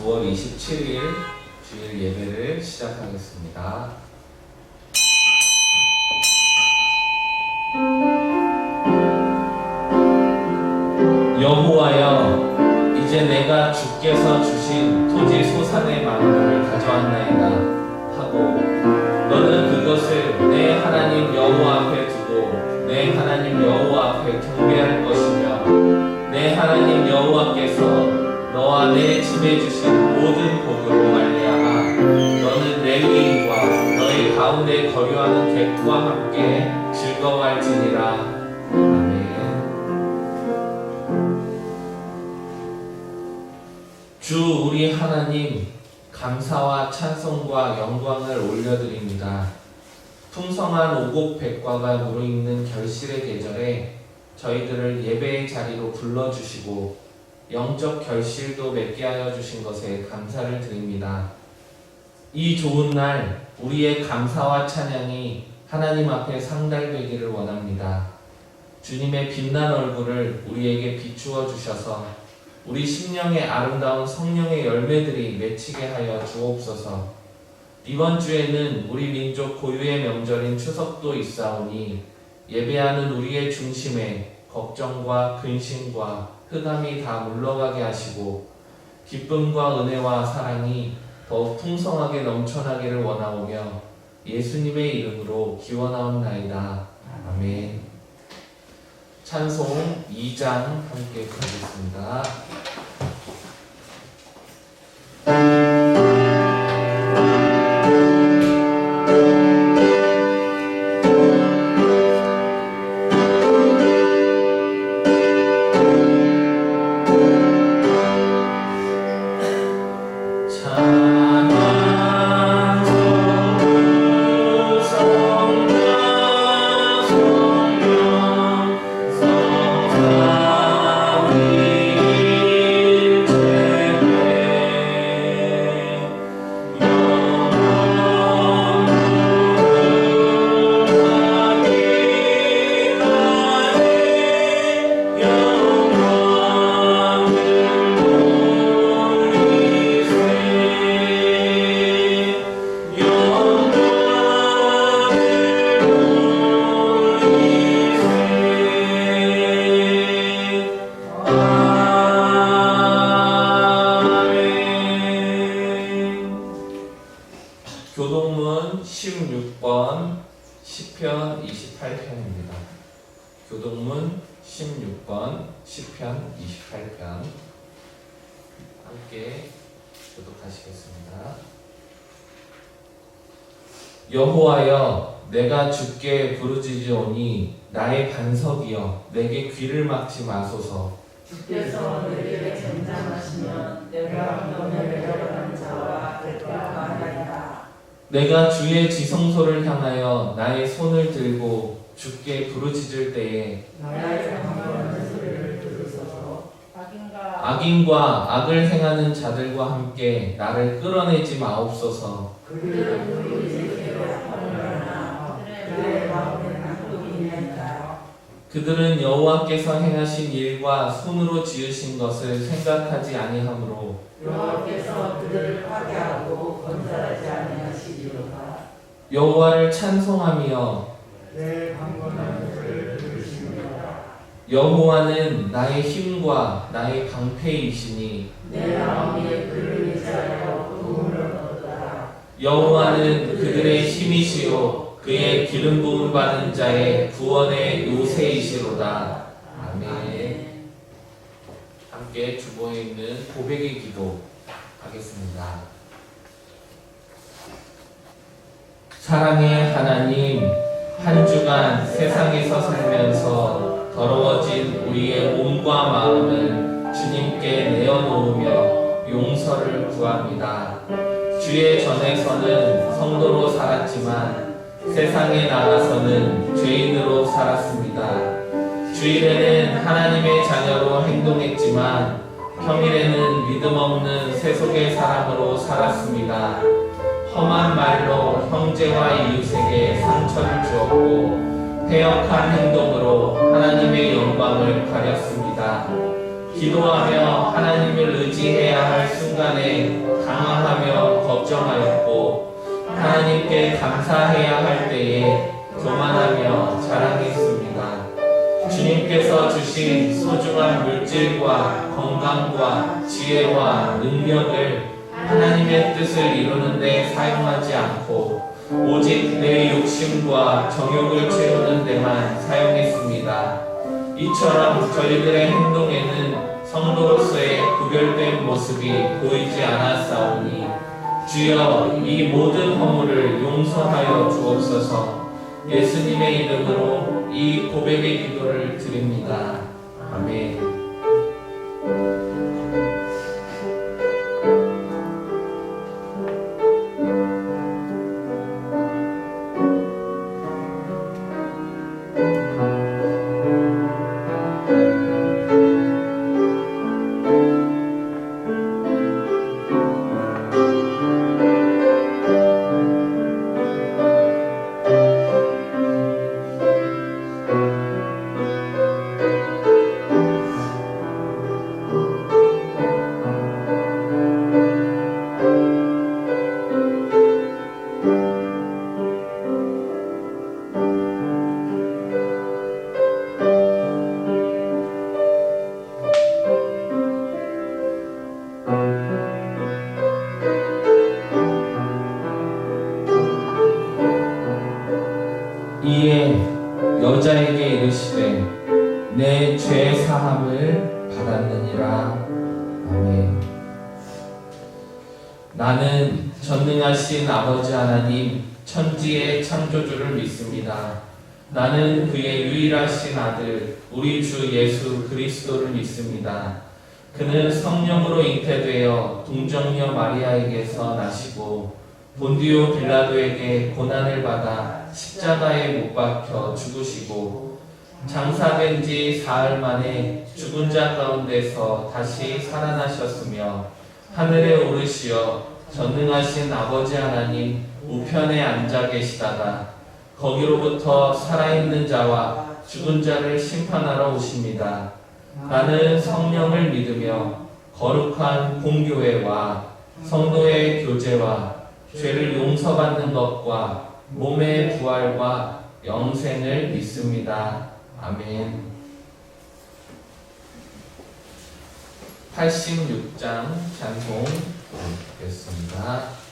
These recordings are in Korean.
9월 27일 주일 예배를 시작하겠습니다. 여호와여, 이제 내가 주께서 주신 토지 소산의 만물을 가져왔나이다 하고 너는 그것을 내 하나님 여호와 앞에 두고 내 하나님 여호와 앞에 경배할 것이며 내 하나님 여호와께서 너와 내 집에 주신 모든 복으로 말미암아 너는 레위인과 너희 가운데 거류하는 객과 함께 즐거워할지니라. 아멘. 주 우리 하나님, 감사와 찬송과 영광을 올려드립니다. 풍성한 오곡백과가 무르익는 결실의 계절에 저희들을 예배의 자리로 불러주시고 영적 결실도 맺게 하여 주신 것에 감사를 드립니다. 이 좋은 날 우리의 감사와 찬양이 하나님 앞에 상달되기를 원합니다. 주님의 빛난 얼굴을 우리에게 비추어 주셔서 우리 심령의 아름다운 성령의 열매들이 맺히게 하여 주옵소서. 이번 주에는 우리 민족 고유의 명절인 추석도 있사오니 예배하는 우리의 중심에 걱정과 근심과 흑암이 다 물러가게 하시고 기쁨과 은혜와 사랑이 더욱 풍성하게 넘쳐나기를 원하오며 예수님의 이름으로 기원하옵나이다. 아멘. 찬송 2장 함께 부르겠습니다. 교동문 16번 시편 28편입니다. 교동문 16번 시편 28편 함께 교독하시겠습니다. 여호와여, 내가 주께 부르짖으오니 나의 반석이여 내게 귀를 막지 마소서. 주께서 내게 전장하시면 내가 너를 내려가는 자와 대표하나이다. 내가 주의 지성소를 향하여 나의 손을 들고 주께 부르짖을 때에 나의 강건한 소리를 들으소서. 악인과 악을 행하는 자들과 함께 나를 끌어내지 마옵소서. 그들은 우리 제게로 하느나 그들의 마음에 나쁘긴 했다. 그들은 여호와께서 행하신 일과 손으로 지으신 것을 생각하지 아니하므로 여호와께서 그들을 파괴하고 건설하지 아니하시리로다. 여호와를 찬송하며 내 강건한 소리를 들으시리로다. 여호와는 나의 힘과 나의 방패이시니 내 마음이 그를 의지하여 도움을 얻었다. 여호와는 그들의 힘이시요 그의 기름 부음 받은 자의 구원의 요새이시로다. 아멘. 함께 주보에 있는 고백의 기도 하겠습니다. 사랑의 하나님, 한 주간 세상에서 살면서 더러워진 우리의 몸과 마음을 주님께 내어놓으며 용서를 구합니다. 주의 전에서는 성도로 살았지만 세상에 나가서는 죄인으로 살았습니다. 주일에는 하나님의 자녀로 행동했지만 평일에는 믿음 없는 세속의 사람으로 살았습니다. 험한 말로 형제와 이웃에게 상처를 주었고 패역한 행동으로 하나님의 영광을 가렸습니다. 기도하며 하나님을 의지해야 할 순간에 당황하며 걱정하였고 하나님께 감사해야 할 때에 교만하며 자랑했습니다. 주님께서 주신 소중한 물질과 건강과 지혜와 능력을 하나님의 뜻을 이루는 데 사용하지 않고 오직 내 욕심과 정욕을 채우는 데만 사용했습니다. 이처럼 저희들의 행동에는 성도로서의 구별된 모습이 보이지 않았사오니 주여 이 모든 허물을 용서하여 주옵소서. 예수님의 이름으로 이 고백의 기도를 드립니다. 아멘. 이에 여자에게 이르시되 내 죄 사함을 받았느니라. 아멘. 나는 전능하신 아버지 하나님 천지의 창조주를 믿습니다. 나는 그의 유일하신 아들 우리 주 예수 그리스도를 믿습니다. 그는 성령으로 잉태되어 동정녀 마리아에게서 나시고 본디오 빌라도에게 고난을 받아 십자가에 못 박혀 죽으시고 장사된 지 사흘 만에 죽은 자 가운데서 다시 살아나셨으며 하늘에 오르시어 전능하신 아버지 하나님 우편에 앉아 계시다가 거기로부터 살아있는 자와 죽은 자를 심판하러 오십니다. 나는 성령을 믿으며 거룩한 공교회와 성도의 교제와 죄를 용서받는 것과 몸의 부활과 영생을 믿습니다. 아멘. 86장 찬송 듣겠습니다.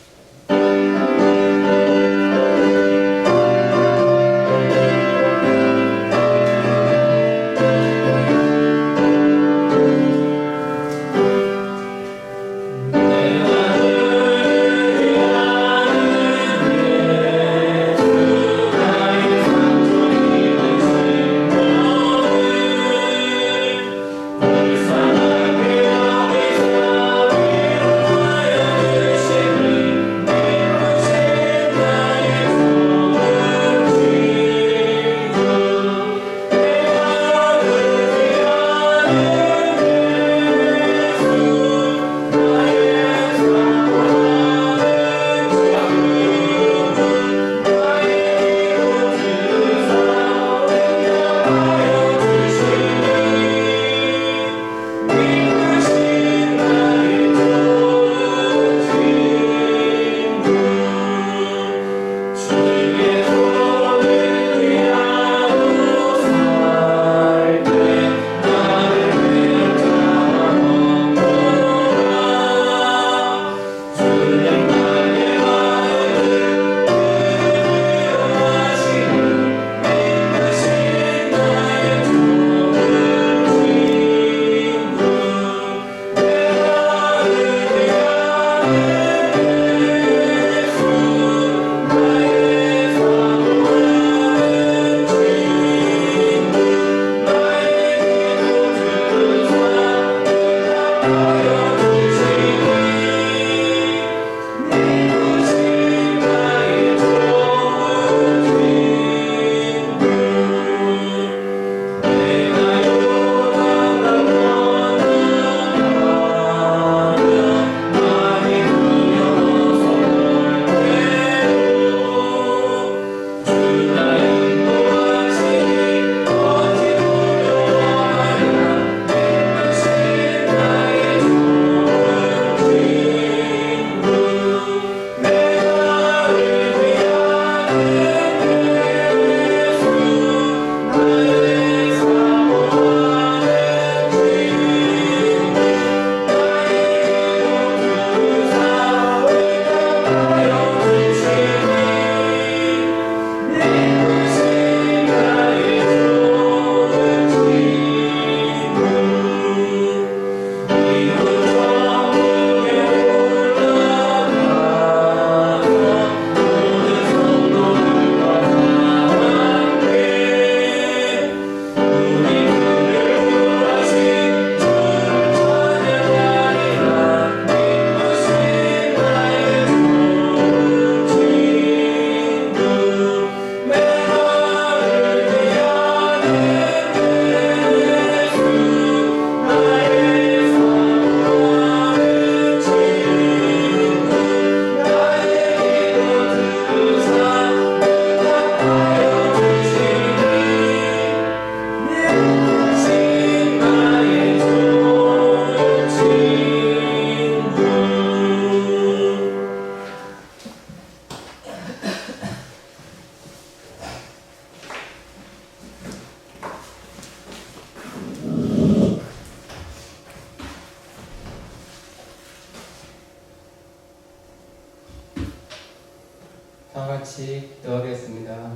다 같이 기도하겠습니다.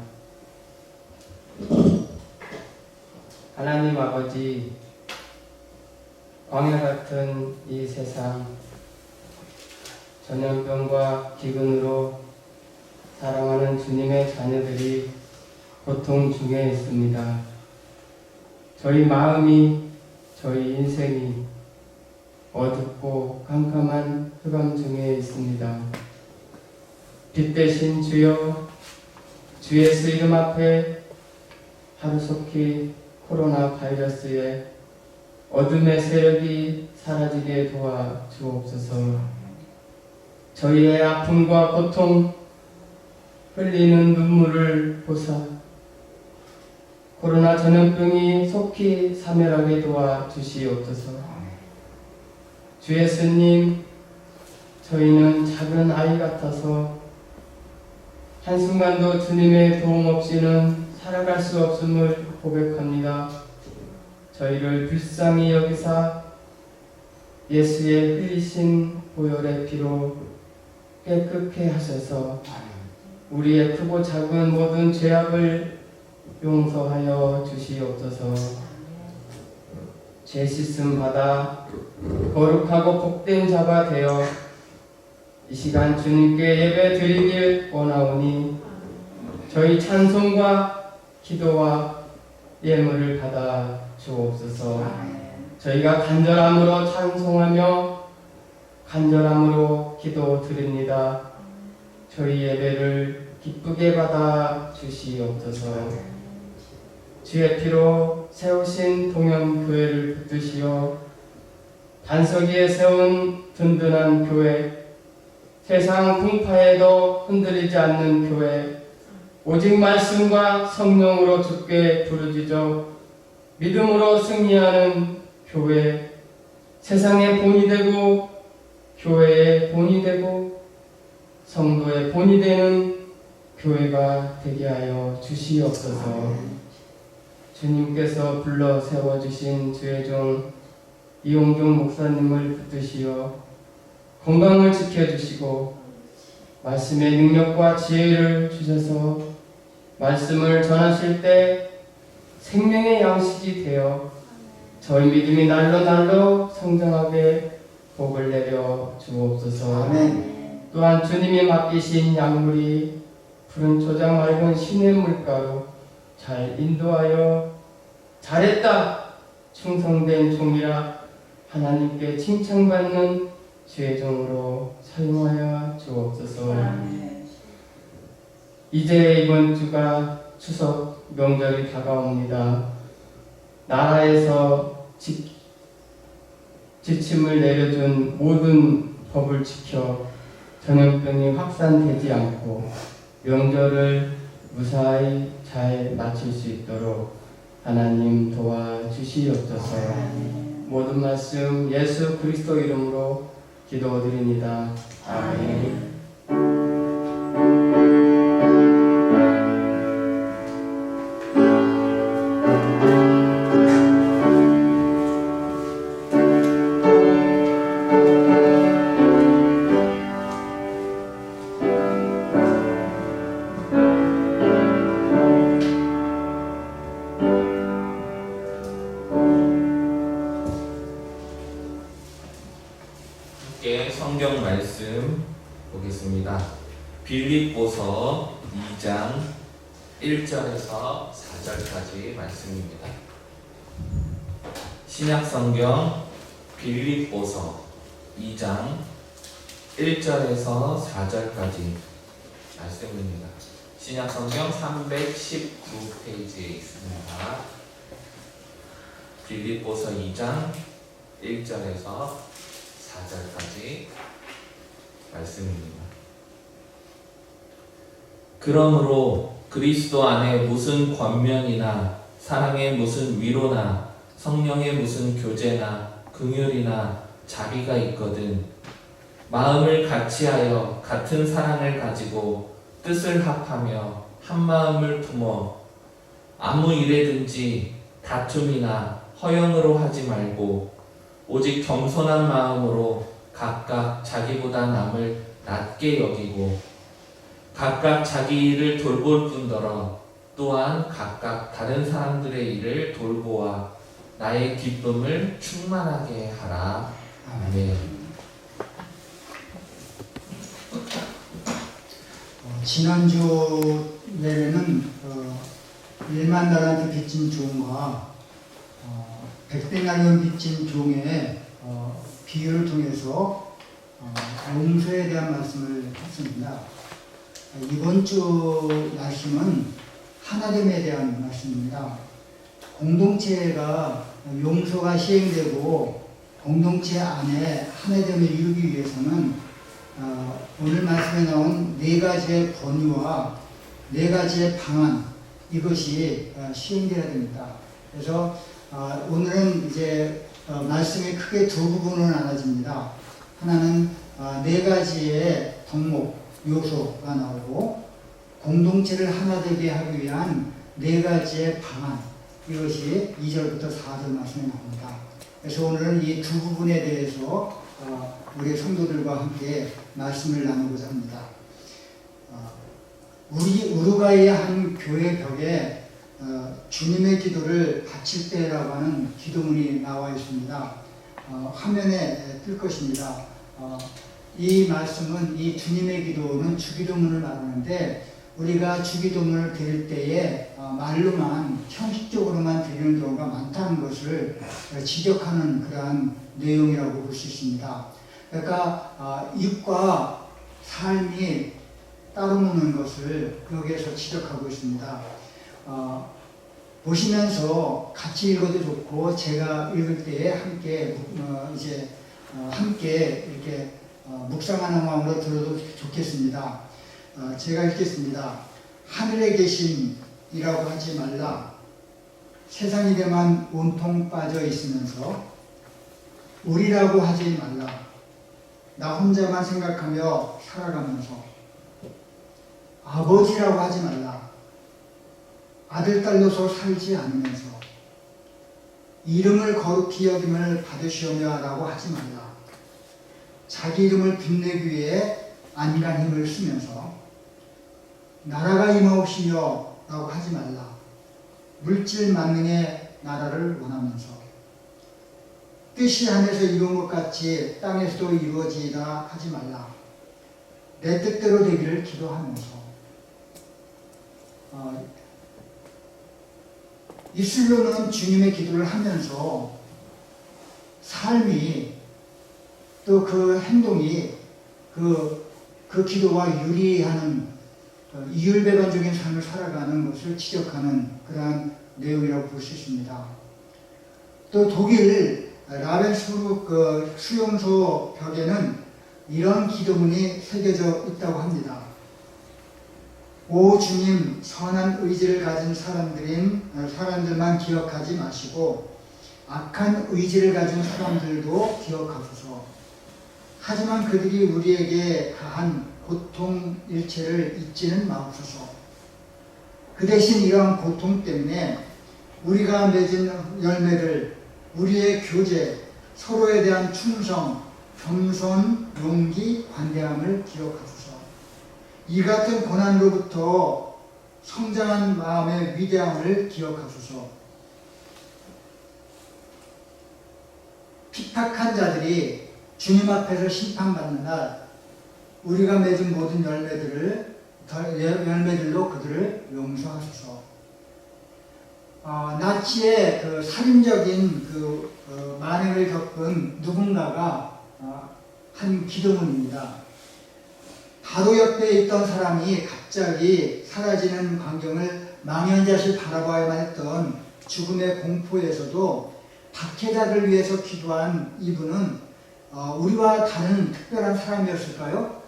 하나님 아버지, 광야 같은 이 세상, 전염병과 기근으로 사랑하는 주님의 자녀들이 고통 중에 있습니다. 저희 마음이, 저희 인생이 어둡고 캄캄한 흑암 중에 있습니다. 빛 대신 주여, 주 예수 이름 앞에 하루속히 코로나 바이러스의 어둠의 세력이 사라지게 도와 주옵소서. 저희의 아픔과 고통, 흘리는 눈물을 보사 코로나 전염병이 속히 사멸하게 도와 주시옵소서. 주 예수님, 저희는 작은 아이 같아서 한순간도 주님의 도움 없이는 살아갈 수 없음을 고백합니다. 저희를 불쌍히 여기사 예수의 흘리신 보혈의 피로 깨끗게 하셔서 우리의 크고 작은 모든 죄악을 용서하여 주시옵소서. 죄 씻음 받아 거룩하고 복된 자가 되어 이 시간 주님께 예배 드리길 원하오니 저희 찬송과 기도와 예물을 받아 주옵소서. 저희가 간절함으로 찬송하며 간절함으로 기도 드립니다. 저희 예배를 기쁘게 받아 주시옵소서. 주의 피로 세우신 동현교회를 붙드시어 반석 위에 세운 든든한 교회, 세상 풍파에도 흔들리지 않는 교회, 오직 말씀과 성령으로 주께 부르짖어 믿음으로 승리하는 교회, 세상의 본이 되고 교회의 본이 되고 성도의 본이 되는 교회가 되게 하여 주시옵소서. 주님께서 불러 세워주신 주의 종 이용종 목사님을 붙드시어 건강을 지켜주시고 말씀의 능력과 지혜를 주셔서 말씀을 전하실 때 생명의 양식이 되어 저희 믿음이 날로 성장하게 복을 내려 주옵소서. 또한 주님이 맡기신 약물이 푸른 초장 맑은 신의 물가로 잘 인도하여 잘했다 충성된 종이라 하나님께 칭찬받는 주의 종으로 사용하여 주옵소서. 이제 이번 주가 추석 명절이 다가옵니다. 나라에서 지침을 내려준 모든 법을 지켜 전염병이 확산되지 않고 명절을 무사히 잘 마칠 수 있도록 하나님 도와주시옵소서. 모든 말씀 예수 그리스도 이름으로 기도드립니다. 아멘. 성경 말씀 보겠습니다. 빌립보서 2장 1절에서 4절까지 말씀입니다. 신약 성경 빌립보서 2장 1절에서 4절까지 말씀입니다. 신약 성경 319페이지에 있습니다. 빌립보서 2장 1절에서 4절까지 말씀입니다. 그러므로 그리스도 안에 무슨 권면이나 사랑의 무슨 위로나 성령의 무슨 교제나 긍휼이나 자비가 있거든 마음을 같이하여 같은 사랑을 가지고 뜻을 합하며 한 마음을 품어 아무 일에든지 다툼이나 허영으로 하지 말고 오직 겸손한 마음으로 각각 자기보다 남을 낮게 여기고 각각 자기 일을 돌볼 뿐더러 또한 각각 다른 사람들의 일을 돌보아 나의 기쁨을 충만하게 하라. 아멘. 지난주 내외는 일만 달란트 빚진 종과 백대나리온 빚진 종의 비유를 통해서 용서에 대한 말씀을 했습니다. 이번 주 말씀은 하나됨에 대한 말씀입니다. 공동체가 용서가 시행되고 공동체 안에 하나됨을 이루기 위해서는 오늘 말씀에 나온 네 가지의 권유와 네 가지의 방안, 이것이 시행되어야 됩니다. 그래서 오늘은 이제 말씀이 크게 두 부분으로 나눠집니다. 하나는 네 가지의 덕목, 요소가 나오고 공동체를 하나 되게 하기 위한 네 가지의 방안, 이것이 2절부터 4절 말씀에 나옵니다. 그래서 오늘은 이 두 부분에 대해서 우리 성도들과 함께 말씀을 나누고자 합니다. 우루과이의 한 교회 벽에 주님의 기도를 바칠 때라고 하는 기도문이 나와 있습니다. 화면에 뜰 것입니다. 이 말씀은, 이 주님의 기도는 주기도문을 말하는데, 우리가 주기도문을 드릴 때에 말로만, 형식적으로만 드리는 경우가 많다는 것을 지적하는 그러한 내용이라고 볼 수 있습니다. 그러니까 입과 삶이 따로 노는 것을 여기에서 지적하고 있습니다. 보시면서 같이 읽어도 좋고, 제가 읽을 때에 함께 함께 이렇게 묵상하는 마음으로 들어도 좋겠습니다. 제가 읽겠습니다. 하늘에 계심이라고 하지 말라. 세상 일에만 온통 빠져 있으면서 우리라고 하지 말라. 나 혼자만 생각하며 살아가면서 아버지라고 하지 말라. 아들, 딸로서 살지 않으면서 이름을 거룩히 여김을 받으시오며 라고 하지 말라. 자기 이름을 빛내기 위해 안간 힘을 쓰면서 나라가 임하옵시며 라고 하지 말라. 물질 만능의 나라를 원하면서 뜻이 하늘에서 이룬 것 같이 땅에서도 이루어지이다 하지 말라. 내 뜻대로 되기를 기도하면서 입술로는 주님의 기도를 하면서 삶이 또 그 행동이 그 기도와 유리하는 이율배반적인 삶을 살아가는 것을 지적하는 그러한 내용이라고 볼 수 있습니다. 또 독일 라벤스부르크 수용소 벽에는 이런 기도문이 새겨져 있다고 합니다. 오 주님, 선한 의지를 가진 사람들만 기억하지 마시고 악한 의지를 가진 사람들도 기억하소서. 하지만 그들이 우리에게 가한 고통 일체를 잊지는 마옵소서. 그 대신 이러한 고통 때문에 우리가 맺은 열매를, 우리의 교제, 서로에 대한 충성, 겸손, 용기, 관대함을 기억하소서. 이 같은 고난으로부터 성장한 마음의 위대함을 기억하소서. 핍박한 자들이 주님 앞에서 심판받는 날 우리가 맺은 모든 열매들로 그들을 용서하소서. 나치의 그 살인적인 만행을 겪은 누군가가 한 기도문입니다. 바로 옆에 있던 사람이 갑자기 사라지는 광경을 망연자실 바라봐야만 했던 죽음의 공포에서도 박해자를 위해서 기도한 이분은 우리와 다른 특별한 사람이었을까요?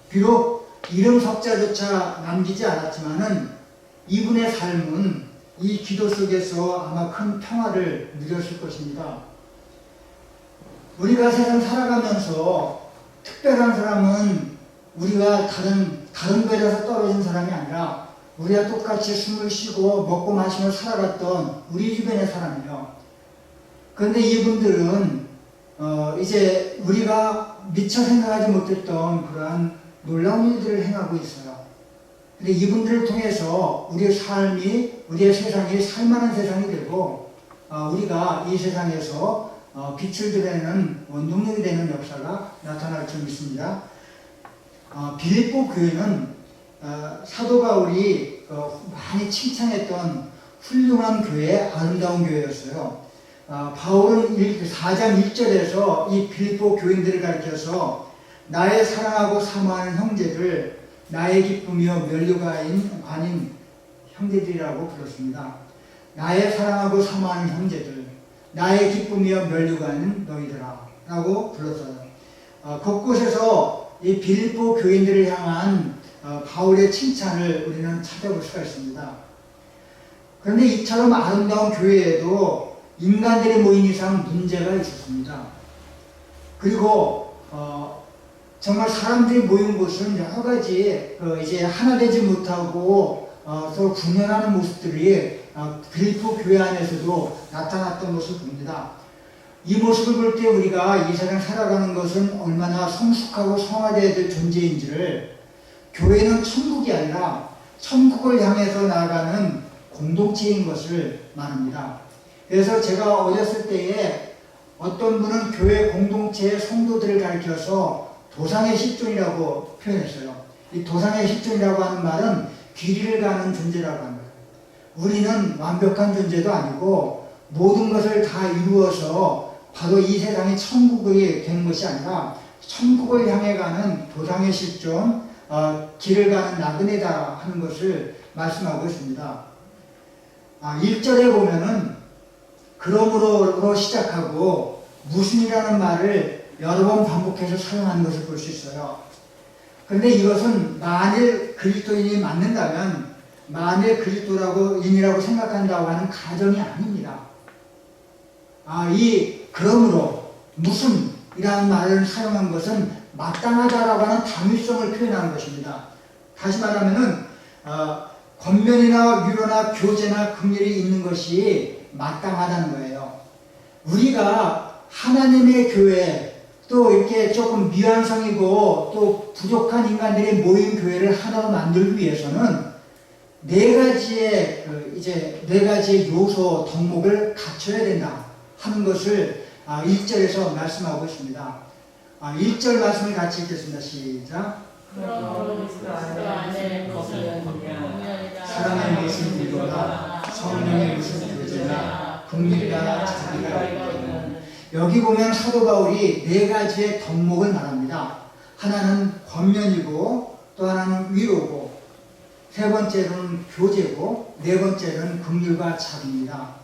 비록 이름 석자조차 남기지 않았지만은 이분의 삶은 이 기도 속에서 아마 큰 평화를 누렸을 것입니다. 우리가 세상 살아가면서 특별한 사람은 우리가 다른 별에서 떨어진 사람이 아니라 우리와 똑같이 숨을 쉬고 먹고 마시며 살아갔던 우리 주변의 사람이에요. 그런데 이분들은 이제 우리가 미처 생각하지 못했던 그러한 놀라운 일들을 행하고 있어요. 근데 이분들을 통해서 우리의 삶이, 우리의 세상이 살만한 세상이 되고, 우리가 이 세상에서 빛을 드러내는 원동력이 되는 역사가 나타날 줄 믿습니다. 빌립보 교회는 사도 바울이 많이 칭찬했던 훌륭한 교회, 아름다운 교회였어요. 바울은 4장 1절에서 이 빌립보 교인들을 가리켜서 나의 사랑하고 사모하는 형제들, 나의 기쁨이요 면류가 아닌 형제들이라고 불렀습니다. 나의 사랑하고 사모하는 형제들, 나의 기쁨이요 면류가 아닌 너희들아 라고 불렀어요. 곳곳에서 이 빌립보 교인들을 향한 바울의 칭찬을 우리는 찾아볼 수가 있습니다. 그런데 이처럼 아름다운 교회에도 인간들이 모인 이상 문제가 있었습니다. 그리고 정말 사람들이 모인 곳은 여러 가지 이제 하나 되지 못하고 서로 분열하는 모습들이 빌립보 교회 안에서도 나타났던 것을 봅니다. 이 모습을 볼 때 우리가 이 세상 살아가는 것은 얼마나 성숙하고 성화되어야 될 존재인지를, 교회는 천국이 아니라 천국을 향해서 나아가는 공동체인 것을 말합니다. 그래서 제가 어렸을 때에 어떤 분은 교회 공동체의 성도들을 가리켜서 도상의 실존이라고 표현했어요. 이 도상의 실존이라고 하는 말은 길이를 가는 존재라고 하는 거예요. 우리는 완벽한 존재도 아니고 모든 것을 다 이루어서 바로 이 세상이 천국이 되는 것이 아니라 천국을 향해 가는 도상의 실존, 길을 가는 나그네다 하는 것을 말씀하고 있습니다. 1절에 보면은 그러므로로 시작하고 무슨이라는 말을 여러 번 반복해서 사용하는 것을 볼 수 있어요. 그런데 이것은 만일 그리스도인이 맞는다면, 만일 그리스도인이라고 생각한다고 하는 가정이 아닙니다. 이 그러므로 무슨이라는 말을 사용한 것은 마땅하다라고 하는 당위성을 표현하는 것입니다. 다시 말하면은 권면이나 위로나 교제나 긍휼이 있는 것이 마땅하다는 거예요. 우리가 하나님의 교회, 또 이렇게 조금 미완성이고 또 부족한 인간들이 모인 교회를 하나로 만들기 위해서는 네 가지의 요소, 덕목을 갖춰야 된다 하는 것을 1절에서 말씀하고 있습니다. 1절 말씀을 같이 읽겠습니다. 시작. 그러므로 그리스도 안에 무슨 사랑의 무슨 위로나 성령의 무슨 교제나 긍휼이나 자비가 있거든. 여기 보면 사도 바울이 네 가지의 덕목을 말합니다. 하나는 권면이고, 또 하나는 위로고, 세 번째는 교제고, 네 번째는 긍휼과 자비입니다.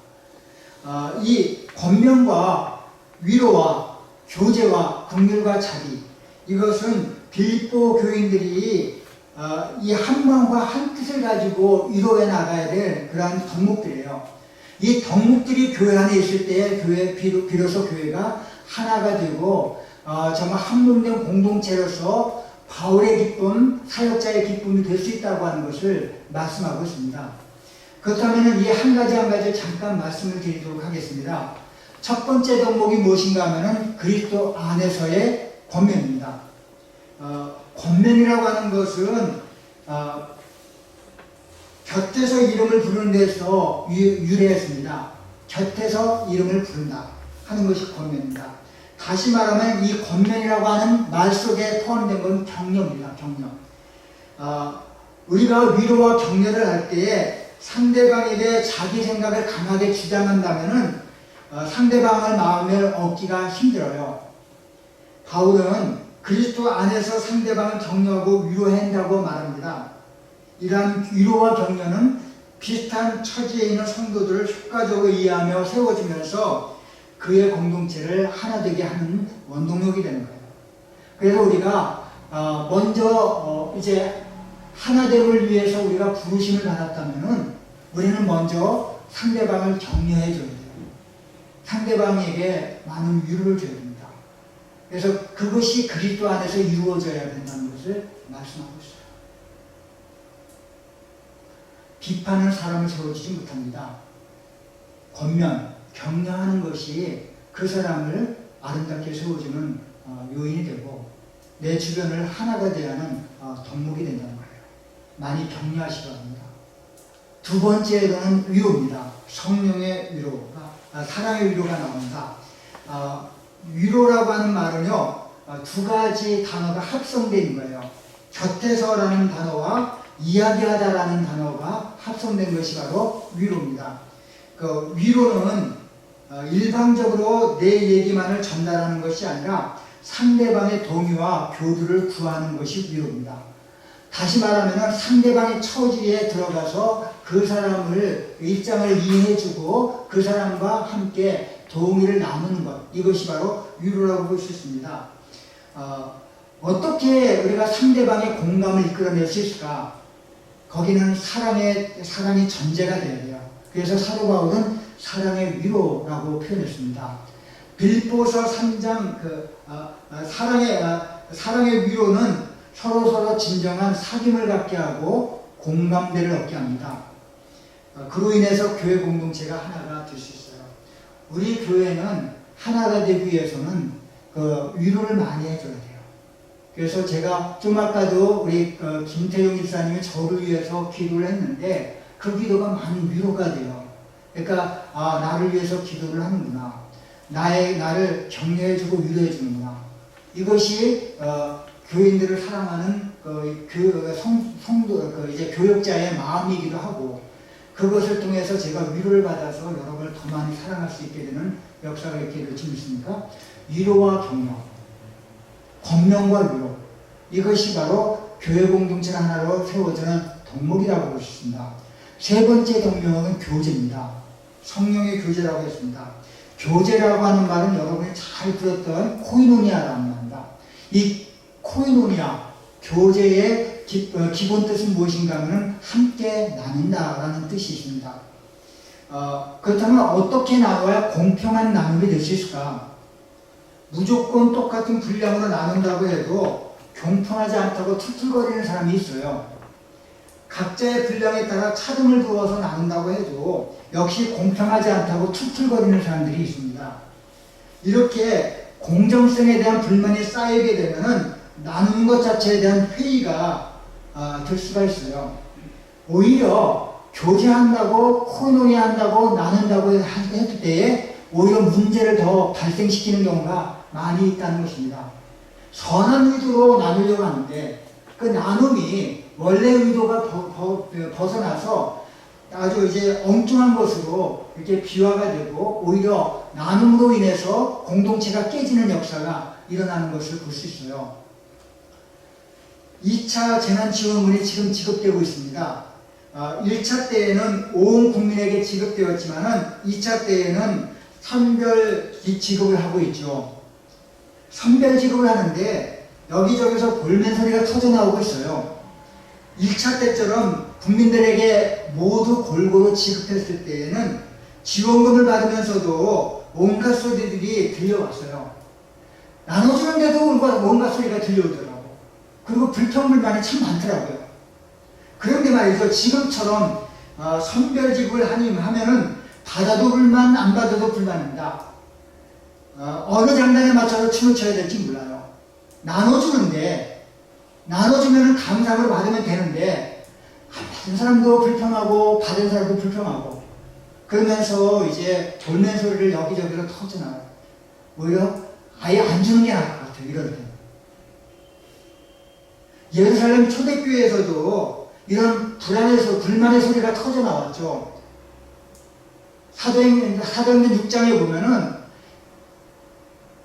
이 권면과 위로와 교제와 긍휼과 자비, 이것은 빌립보 교인들이 이 한 마음과 한 뜻을 가지고 이루어 나가야 될 그러한 덕목들이에요. 이 덕목들이 교회 안에 있을 때 비로소 교회가 하나가 되고 정말 한몸된 공동체로서 바울의 기쁨, 사역자의 기쁨이 될 수 있다고 하는 것을 말씀하고 있습니다. 그렇다면 이 한 가지 한 가지 잠깐 말씀을 드리도록 하겠습니다. 첫 번째 덕목이 무엇인가 하면 그리스도 안에서의 권면입니다. 권면이라고 하는 것은 곁에서 이름을 부르는 데서 유래했습니다. 곁에서 이름을 부른다 하는 것이 권면입니다. 다시 말하면 이 권면이라고 하는 말 속에 포함된 건 격려입니다. 격려. 우리가 위로와 격려를 할 때에 상대방에 대해 자기 생각을 강하게 주장한다면은 상대방의 마음을 얻기가 힘들어요. 바울은 그리스도 안에서 상대방을 격려하고 위로해야 한다고 말합니다. 이러한 위로와 격려는 비슷한 처지에 있는 성도들을 효과적으로 이해하며 세워주면서 그의 공동체를 하나 되게 하는 원동력이 되는 거예요. 그래서 우리가 먼저 이제 하나됨을 위해서 우리가 부르심을 받았다면은 우리는 먼저 상대방을 격려해 줘야 돼요. 상대방에게 많은 위로를 줘야 됩니다. 그래서 그것이 그리스도 안에서 이루어져야 된다는 것을 말씀하고 있어요. 비판은 사람을 세워주지 못합니다. 권면, 격려하는 것이 그 사람을 아름답게 세워주는 요인이 되고, 내 주변을 하나가 대하는 덕목이 된다는 거예요. 많이 격려하시기 바랍니다. 두 번째로는 위로입니다. 성령의 위로가, 사랑의 위로가 나온다. 위로라고 하는 말은요, 두 가지 단어가 합성된 거예요. 곁에서라는 단어와 이야기하다라는 단어가 합성된 것이 바로 위로입니다. 그 위로는 일방적으로 내 얘기만을 전달하는 것이 아니라 상대방의 동의와 교류를 구하는 것이 위로입니다. 다시 말하면 상대방의 처지에 들어가서 그 사람을 입장을 이해해주고 그 사람과 함께 동의를 나누는 것, 이것이 바로 위로라고 볼 수 있습니다. 어떻게 우리가 상대방의 공감을 이끌어낼 수 있을까? 거기는 사랑이 전제가 되어야 돼요. 그래서 사도 바울은 사랑의 위로라고 표현했습니다. 빌보서 3장 사랑의 위로는 서로 진정한 사귐을 갖게 하고 공감대를 얻게 합니다. 그로 인해서 교회 공동체가 하나가 될 수 있어요. 우리 교회는 하나가 되기 위해서는 위로를 많이 해줘야 돼요. 그래서 제가 좀 아까도 우리 김태용 집사님이 저를 위해서 기도를 했는데 그 기도가 많은 위로가 돼요. 그러니까 나를 위해서 기도를 하는구나. 나를 격려해주고 위로해주는구나. 이것이 교인들을 사랑하는 성도 이제 교역자의 마음이기도 하고, 그것을 통해서 제가 위로를 받아서 여러분을 더 많이 사랑할 수 있게 되는 역사가 있게 될지 믿습니까? 위로와 격려, 권면과 위로, 이것이 바로 교회 공동체 하나로 세워지는 덕목이라고 볼 수 있습니다. 세 번째 덕목은 교제입니다. 성령의 교제라고 했습니다. 교제라고 하는 말은 여러분이 잘 들었던 코이노니아라는 말입니다. 이 코이노니아, 교제의 기본 뜻은 무엇인가 하면 함께 나눈다라는 뜻이 있습니다. 그렇다면 어떻게 나눠야 공평한 나눔이 될 수 있을까? 무조건 똑같은 분량으로 나눈다고 해도 공평하지 않다고 툴툴거리는 사람이 있어요. 각자의 분량에 따라 차등을 두어서 나눈다고 해도 역시 공평하지 않다고 툴툴거리는 사람들이 있습니다. 이렇게 공정성에 대한 불만이 쌓이게 되면은 나누는 것 자체에 대한 회의가 될 수가 있어요. 오히려 교제한다고, 코이노니아한다고, 나눈다고 했을 때에 오히려 문제를 더 발생시키는 경우가 많이 있다는 것입니다. 선한 의도로 나누려고 하는데 그 나눔이 원래 의도가 벗어나서 아주 이제 엉뚱한 것으로 이렇게 비화가 되고 오히려 나눔으로 인해서 공동체가 깨지는 역사가 일어나는 것을 볼 수 있어요. 2차 재난지원금이 지금 지급되고 있습니다. 1차 때에는 온 국민에게 지급되었지만 2차 때에는 선별 지급을 하고 있죠. 선별 지급을 하는데 여기저기서 볼멘 소리가 터져나오고 있어요. 1차 때처럼 국민들에게 모두 골고루 지급했을 때에는 지원금을 받으면서도 온갖 소리들이 들려왔어요. 나눠주는데도 온갖 소리가 들려오더라고요. 그리고 불평불만이 참 많더라고요. 그런데 말이죠, 지금처럼 선별 지급을 하면은 받아도 불만, 안 받아도 불만입니다. 어느 장단에 맞춰서 춤을 춰야 될지 몰라요. 나눠주면은 감사함을 받으면 되는데 받은 사람도 불평하고 받은 사람도 불평하고 그러면서 이제 돌멘 소리를 여기저기로 터져나가요. 오히려 아예 안 주는 게 나을 것 같아요. 이럴 때. 예루살렘 초대교회에서도 이런 불만의 소리가 터져나왔죠. 사도행전 6장에 보면은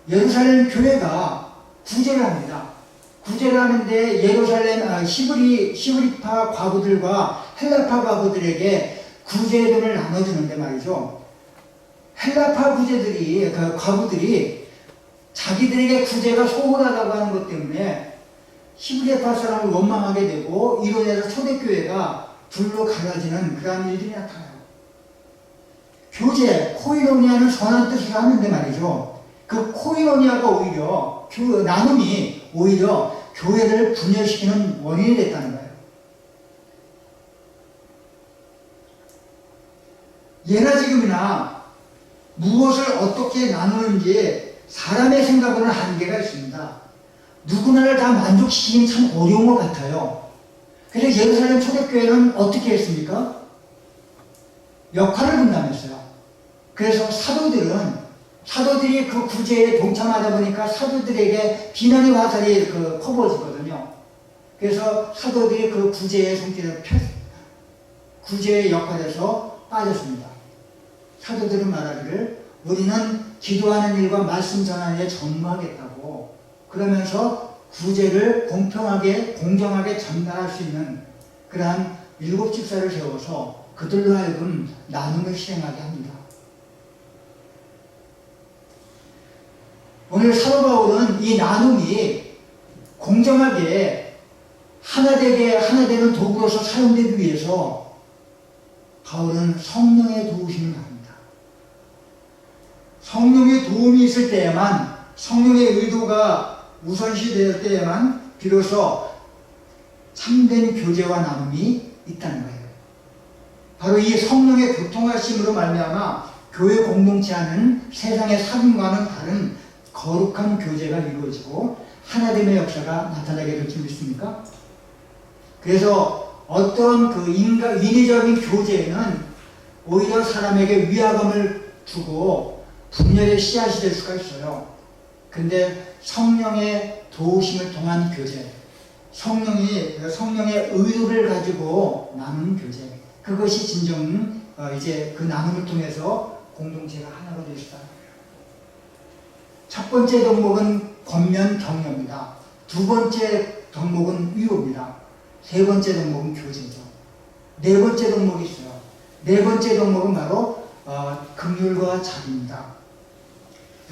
예루살렘 교회가 구제를 합니다. 구제를 하는데 예루살렘 히브리파 과부들과 헬라파 과부들에게 구제금을 나눠주는데 말이죠. 헬라파 과부들이 자기들에게 구제가 소홀하다고 하는 것 때문에 히브리파 사람을 원망하게 되고 이로 인해서 초대교회가 둘로 갈라지는 그런 일들이 나타나요. 교제, 코이노니아는 선한 뜻으로 하는데 말이죠. 그 코이노니아가 오히려 나눔이 오히려 교회를 분열시키는 원인이 됐다는 거예요. 예나 지금이나 무엇을 어떻게 나누는지 사람의 생각으로는 한계가 있습니다. 누구나를 다 만족시키긴 참 어려운 것 같아요. 그래서 예루살렘 초대교회는 어떻게 했습니까? 역할을 분담했어요. 그래서 사도들이 그 구제에 동참하다 보니까 사도들에게 비난의 화살이 퍼부어지거든요. 그래서 사도들이 그 구제의 손길을 구제의 역할에서 빠졌습니다. 사도들은 말하기를 우리는 기도하는 일과 말씀 전하는 일에 전무하겠다고, 그러면서 구제를 공평하게 공정하게 전달할 수 있는 그러한 7 집사를 세워서 그들로 하여금 나눔을 실행하게 합니다. 오늘 사도 바울은 이 나눔이 공정하게 하나 되는 도구로서 사용되기 위해서 바울은 성령의 도우심을 받습니다. 성령의 도움이 있을 때에만, 성령의 의도가 우선시될 때에만 비로소 참된 교제와 나눔이 있다는 거예요. 바로 이 성령의 교통하심으로 말미암아 교회 공동체 안은 세상의 사귐과는 다른 거룩한 교제가 이루어지고 하나됨의 역사가 나타나게 될 줄 믿습니까? 그래서 어떤 그 인위적인 교제에는 오히려 사람에게 위화감을 주고 분열의 씨앗이 될 수가 있어요. 근데 성령의 도우심을 통한 교제, 성령의 의도를 가지고 나누는 교제, 그것이 진정 이제 그 나눔을 통해서 공동체가 하나가 될 수 있다. 첫 번째 덕목은 권면 격려입니다. 두 번째 덕목은 위로입니다. 세 번째 덕목은 교제죠. 네 번째 덕목이 있어요. 네 번째 덕목은 바로 긍휼과 자비입니다.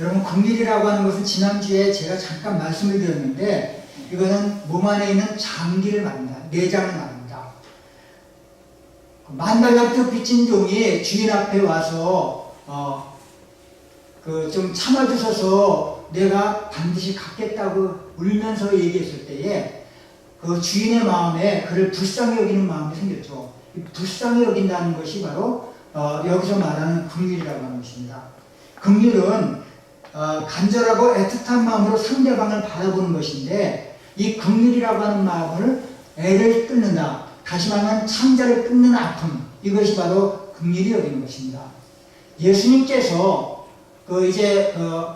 여러분, 긍휼이라고 하는 것은 지난주에 제가 잠깐 말씀을 드렸는데, 이거는 몸 안에 있는 장기를 말합니다. 내장을 말합니다. 만달란트 빚진 종이 주인 앞에 와서 좀 참아주셔서 내가 반드시 갚겠다고 울면서 얘기했을 때에 그 주인의 마음에 그를 불쌍히 여기는 마음이 생겼죠. 이 불쌍히 여긴다는 것이 바로 여기서 말하는 긍휼이라고 하는 것입니다. 긍휼은 간절하고 애틋한 마음으로 상대방을 바라보는 것인데, 이 긍휼이라고 하는 마음을 애를 끊는다, 다시 말하면 창자를 끊는 아픔, 이것이 바로 긍휼이 여기는 것입니다. 예수님께서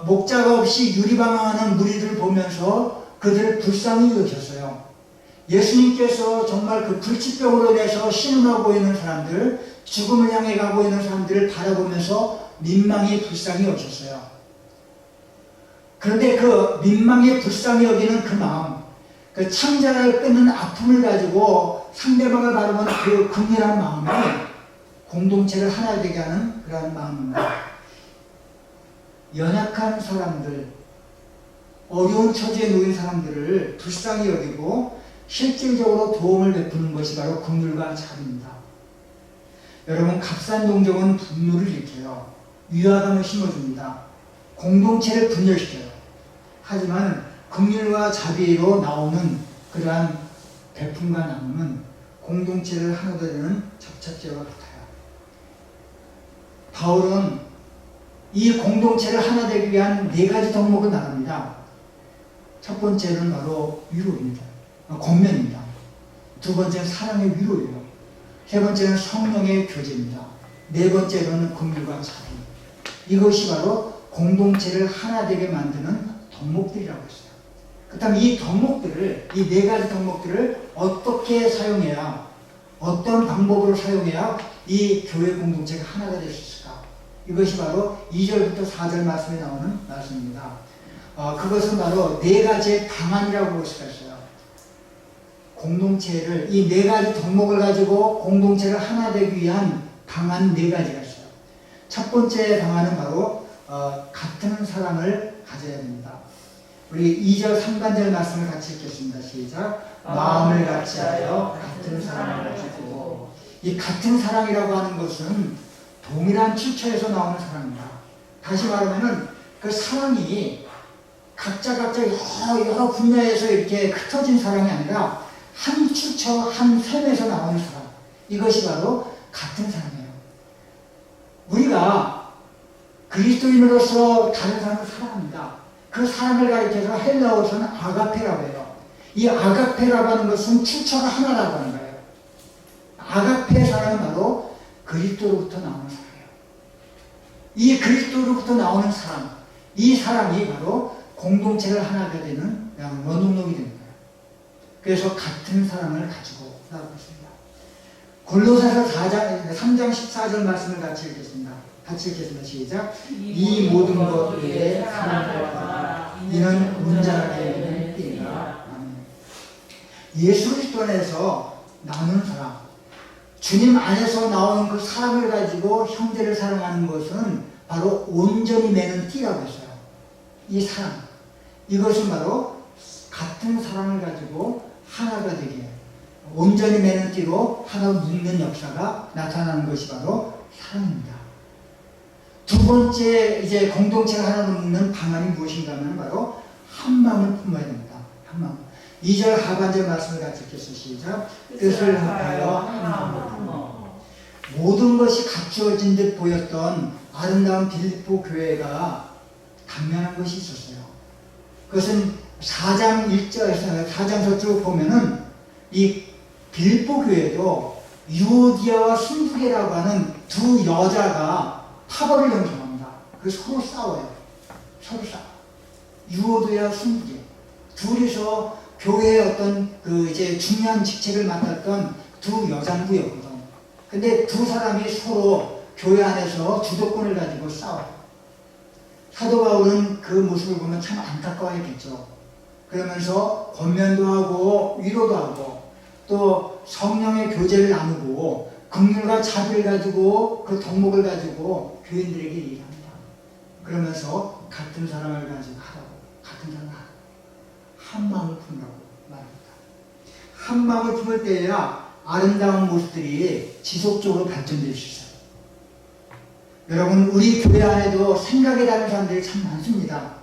목자가 없이 유리방황하는 무리들을 보면서 그들을 불쌍히 여기셨어요. 예수님께서 정말 그 불치병으로 인해서 신음하고 있는 사람들, 죽음을 향해 가고 있는 사람들을 바라보면서 민망히 불쌍히 여기셨어요. 그런데 그 민망히 불쌍히 여기는 그 마음, 그 창자를 끊는 아픔을 가지고 상대방을 바라보는 그 긍휼한 마음이 공동체를 하나 되게 하는 그런 마음입니다. 연약한 사람들, 어려운 처지에 놓인 사람들을 불쌍히 여기고 실질적으로 도움을 베푸는 것이 바로 긍휼과 자비입니다. 여러분, 값싼 동정은 분노를 일으켜요. 위화감을 심어줍니다. 공동체를 분열시켜요. 하지만 긍휼과 자비로 나오는 그러한 베품과 나눔은 공동체를 하나 되는 접착제와 같아요. 바울은 이 공동체를 하나 되기 위한 4가지 덕목을 말합니다. 첫 번째는 바로 위로입니다. 권면입니다. 두 번째는 사랑의 위로예요. 세 번째는 성령의 교제입니다. 네 번째로는 긍휼과 자비. 이것이 바로 공동체를 하나 되게 만드는 덕목들이라고 했어요. 그 다음 이 덕목들을, 이 4가지 덕목들을 어떻게 사용해야, 어떤 방법으로 사용해야 이 교회 공동체가 하나가 될 수 있을까? 이것이 바로 2절부터 4절 말씀에 나오는 말씀입니다. 그것은 바로 4가지의 방안이라고 볼 수가 있어요. 공동체를, 이 4가지 덕목을 가지고 공동체를 하나 되기 위한 방안 4가지가 있어요. 첫 번째 방안은 바로 같은 사랑을 가져야 됩니다. 우리 2절 3반절 말씀을 같이 읽겠습니다. 시작. 마음을 같이 하여 같은 사랑을 가지고. 이 같은 사랑이라고 하는 것은 동일한 출처에서 나오는 사랑입니다. 다시 말하면은 그 사랑이 각자 여러 분야에서 이렇게 흩어진 사랑이 아니라 한 출처, 한 샘에서 나오는 사랑. 이것이 바로 같은 사랑이에요. 우리가 그리스도인으로서 다른 사람을 사랑합니다. 그 그 사람을 가리켜서 헬라어로서는 아가페라고 해요. 이 아가페라고 하는 것은 출처가 하나라고 하는 거예요. 아가페 사랑은 바로 그리스도로부터 나오는 사랑이에요. 이 그리스도로부터 나오는 사랑, 이 사랑이 바로 공동체를 하나가 되는 원동력이 되는 거예요. 그래서 같은 사랑을 가지고 나오고 있습니다. 골로새서 3장 14절 말씀을 같이 읽겠습니다. 시작. 이 모든 것 위에 사랑을 받아 이는 온전하게 있는 띠라. 예수 그리스도 안에서 나오는 사랑, 주님 안에서 나오는 그 사랑을 가지고 형제를 사랑하는 것은 바로 온전히 매는 띠라고 했어요. 이 사랑, 이것은 바로 같은 사랑을 가지고 하나가 되게 온전히 매는 띠로 하나 묶는 역사가 나타나는 것이 바로 사랑입니다. 두 번째 이제 공동체를 하나로 묶는 방안이 무엇인가 하면 바로 한 마음을 품어야 됩니다. 한 마음. 2절 하반절 말씀을 같이 읽겠습니다. 시작. 뜻을 합하여 한 마음을 품어. 모든 것이 갖추어진 듯 보였던 아름다운 빌립보 교회가 당면한 것이 있었어요. 그것은 4장 1절에서 4장서 쭉 보면은 이 빌립보 교회도 유오디아와 순두계라고 하는 두 여자가 파벌을 형성합니다. 그 서로 싸워요. 서로 싸워. 유오디아와 순두계 둘이서 교회의 어떤 그 이제 중요한 직책을 맡았던 두 여장부였거든. 근데 두 사람이 서로 교회 안에서 주도권을 가지고 싸워요. 사도 바울은 그 모습을 보면 참 안타까워했겠죠. 그러면서 권면도 하고 위로도 하고 또 성령의 교제를 나누고 긍휼과 자비를 가지고 그 덕목을 가지고 교인들에게 얘기합니다. 그러면서 같은 사랑을 가지고 하라고, 같은 사랑을 하라고, 한 마음을 품으라고 말합니다. 한 마음을 품을 때에야 아름다운 모습들이 지속적으로 발전될 수 있어요. 여러분, 우리 교회 안에도 생각이 다른 사람들이 참 많습니다.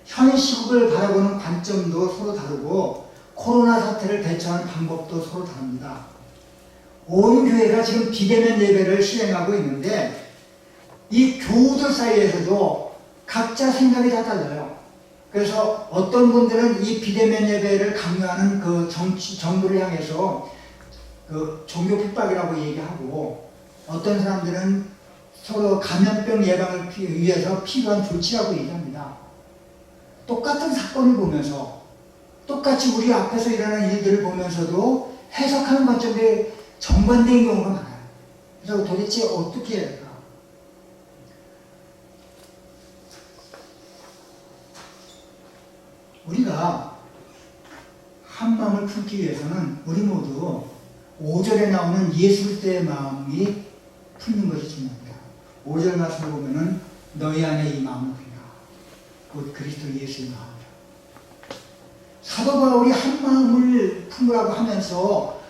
현 시국을 바라보는 관점도 서로 다르고 코로나 사태를 대처하는 방법도 서로 다릅니다. 온 교회가 지금 비대면 예배를 시행하고 있는데 이 교우들 사이에서도 각자 생각이 다 달라요. 그래서 어떤 분들은 이 비대면 예배를 강요하는 그 정부를 향해서 그 종교 핍박이라고 얘기하고 어떤 사람들은 서로 감염병 예방을 위해서 필요한 조치라고 얘기합니다. 똑같은 사건을 보면서 똑같이 우리 앞에서 일어나는 일들을 보면서도 해석하는 관점이 정반대인 경우가 많아요. 그래서 도대체 어떻게 해야 할까? 우리가 한 마음을 품기 위해서는 우리 모두 5절에 나오는 예수 그리스도의 마음이 품는 것이 중요합니다. 5절 말씀을 보면은 너희 안에 이 마음을 품라. 곧 그리스도 예수의 마음이라. 사도 바울이 한 마음을 품으라고 하면서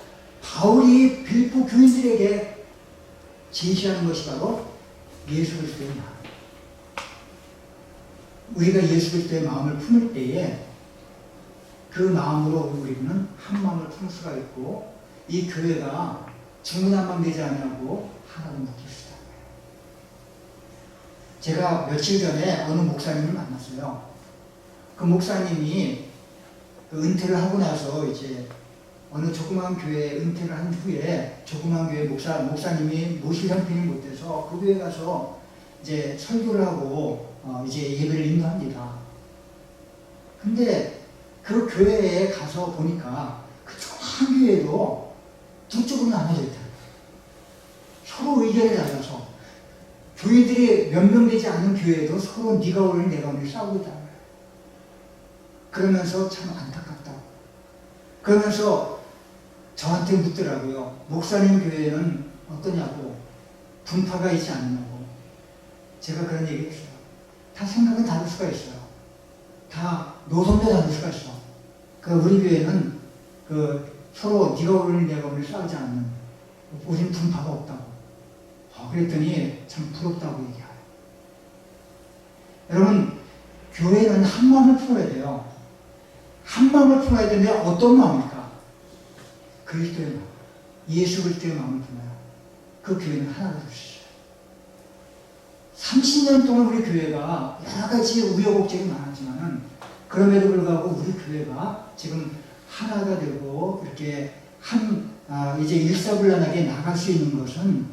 바울이 빌립보 교인들에게 제시하는 것이 바로 예수 그리스도의 마음. 우리가 예수 그리스도의 마음을 품을 때에 그 마음으로 우리는 한 마음을 품을 수가 있고 이 교회가 중구난방되지 않냐고 하나로 묶일 수 있다. 제가 며칠 전에 어느 목사님을 만났어요. 그 목사님이 그 은퇴를 하고 나서 이제 어느 조그만 교회에 은퇴를 한 후에 조그만 교회 목사님이 모실 형편이 못 돼서 그 교회 가서 이제 설교를 하고 이제 예배를 인도합니다. 근데 그 교회에 가서 보니까 그 조그만 교회도 두 쪽으로 나눠져 있다. 서로 의견이 달라서 교인들이 몇 명 되지 않는 교회에도 서로 네가 오늘 내가 오늘 싸우고 있다. 그러면서 참 안타깝다고. 그러면서 저한테 묻더라고요. 목사님 교회는 어떠냐고. 분파가 있지 않냐고. 제가 그런 얘기 했어요. 다 생각은 다를 수가 있어요. 다 노선도 다를 수가 있어. 그 우리 교회는 그 서로 네가 오늘 내가 오늘 싸우지 않는, 우린 분파가 없다고. 그랬더니 참 부럽다고 얘기해요. 여러분, 교회는 한 마음을 품어야 돼요. 한 마음을 품어야 되는데 어떤 마음입니까? 그리스도의 마음, 예수 그리스도의 마음을 품어야 그 교회는 하나가 될 수 있어요. 30년 동안 우리 교회가 여러 가지 우여곡절이 많았지만은 그럼에도 불구하고 우리 교회가 지금 하나가 되고 이렇게 이제 일사불란하게 나갈 수 있는 것은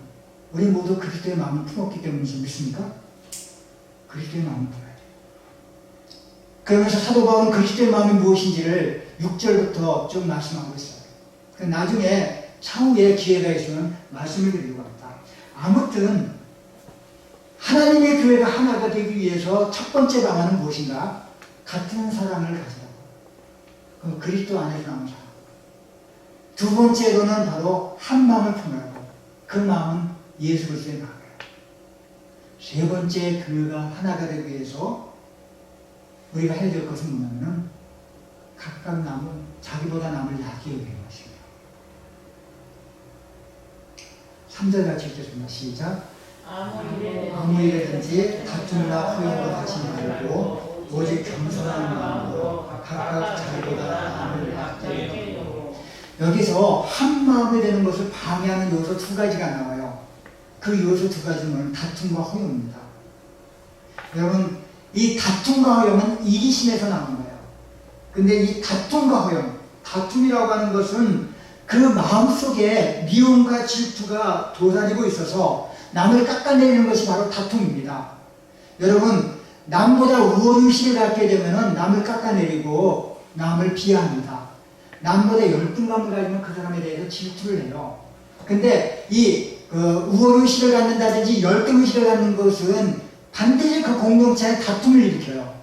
우리 모두 그리스도의 마음을 품었기 때문이지 믿습니까? 그리스도의 마음을 품어야 돼요. 그러면서 사도 바울은 그리스도의 마음이 무엇인지를 6절부터 좀 말씀하고 있어요. 나중에 차후에 기회가 있으면 말씀을 드리려고 합니다. 아무튼 하나님의 교회가 하나가 되기 위해서 첫 번째 방안은 무엇인가? 같은 사랑을 가지라고. 그리스도 안에서 나온 사랑. 두 번째로는 바로 한 마음을 품으라고. 그 마음은 예수 그리스도의 마음이에요. 세 번째 교회가 하나가 되기 위해서 우리가 해야 될 것은 뭐냐면 각각 자기보다 남을 낫게 여기는 것입니다. 3절 같이 읽겠습니다. 시작. 아무 일에든지 다툼이나 허용으로 하지 말고 오직 겸손한 마음으로 각각 자기보다 남을 낫게 여기고. 여기서 한 마음이 되는 것을 방해하는 요소 두 가지가 나와요. 그 요소 두 가지는 다툼과 허용입니다. 여러분, 이 다툼과 허용은 이기심에서 나온 거예요. 근데 이 다툼과 허용, 다툼이라고 하는 것은 그 마음속에 미움과 질투가 도사리고 있어서 남을 깎아내리는 것이 바로 다툼입니다. 여러분, 남보다 우월의식을 갖게 되면 남을 깎아내리고 남을 비하합니다. 남보다 열등감을 가지면 그 사람에 대해서 질투를 해요. 근데 이 우월의식을 갖는다든지 열등의식을 갖는 것은 반드시 그 공동체에 다툼을 일으켜요.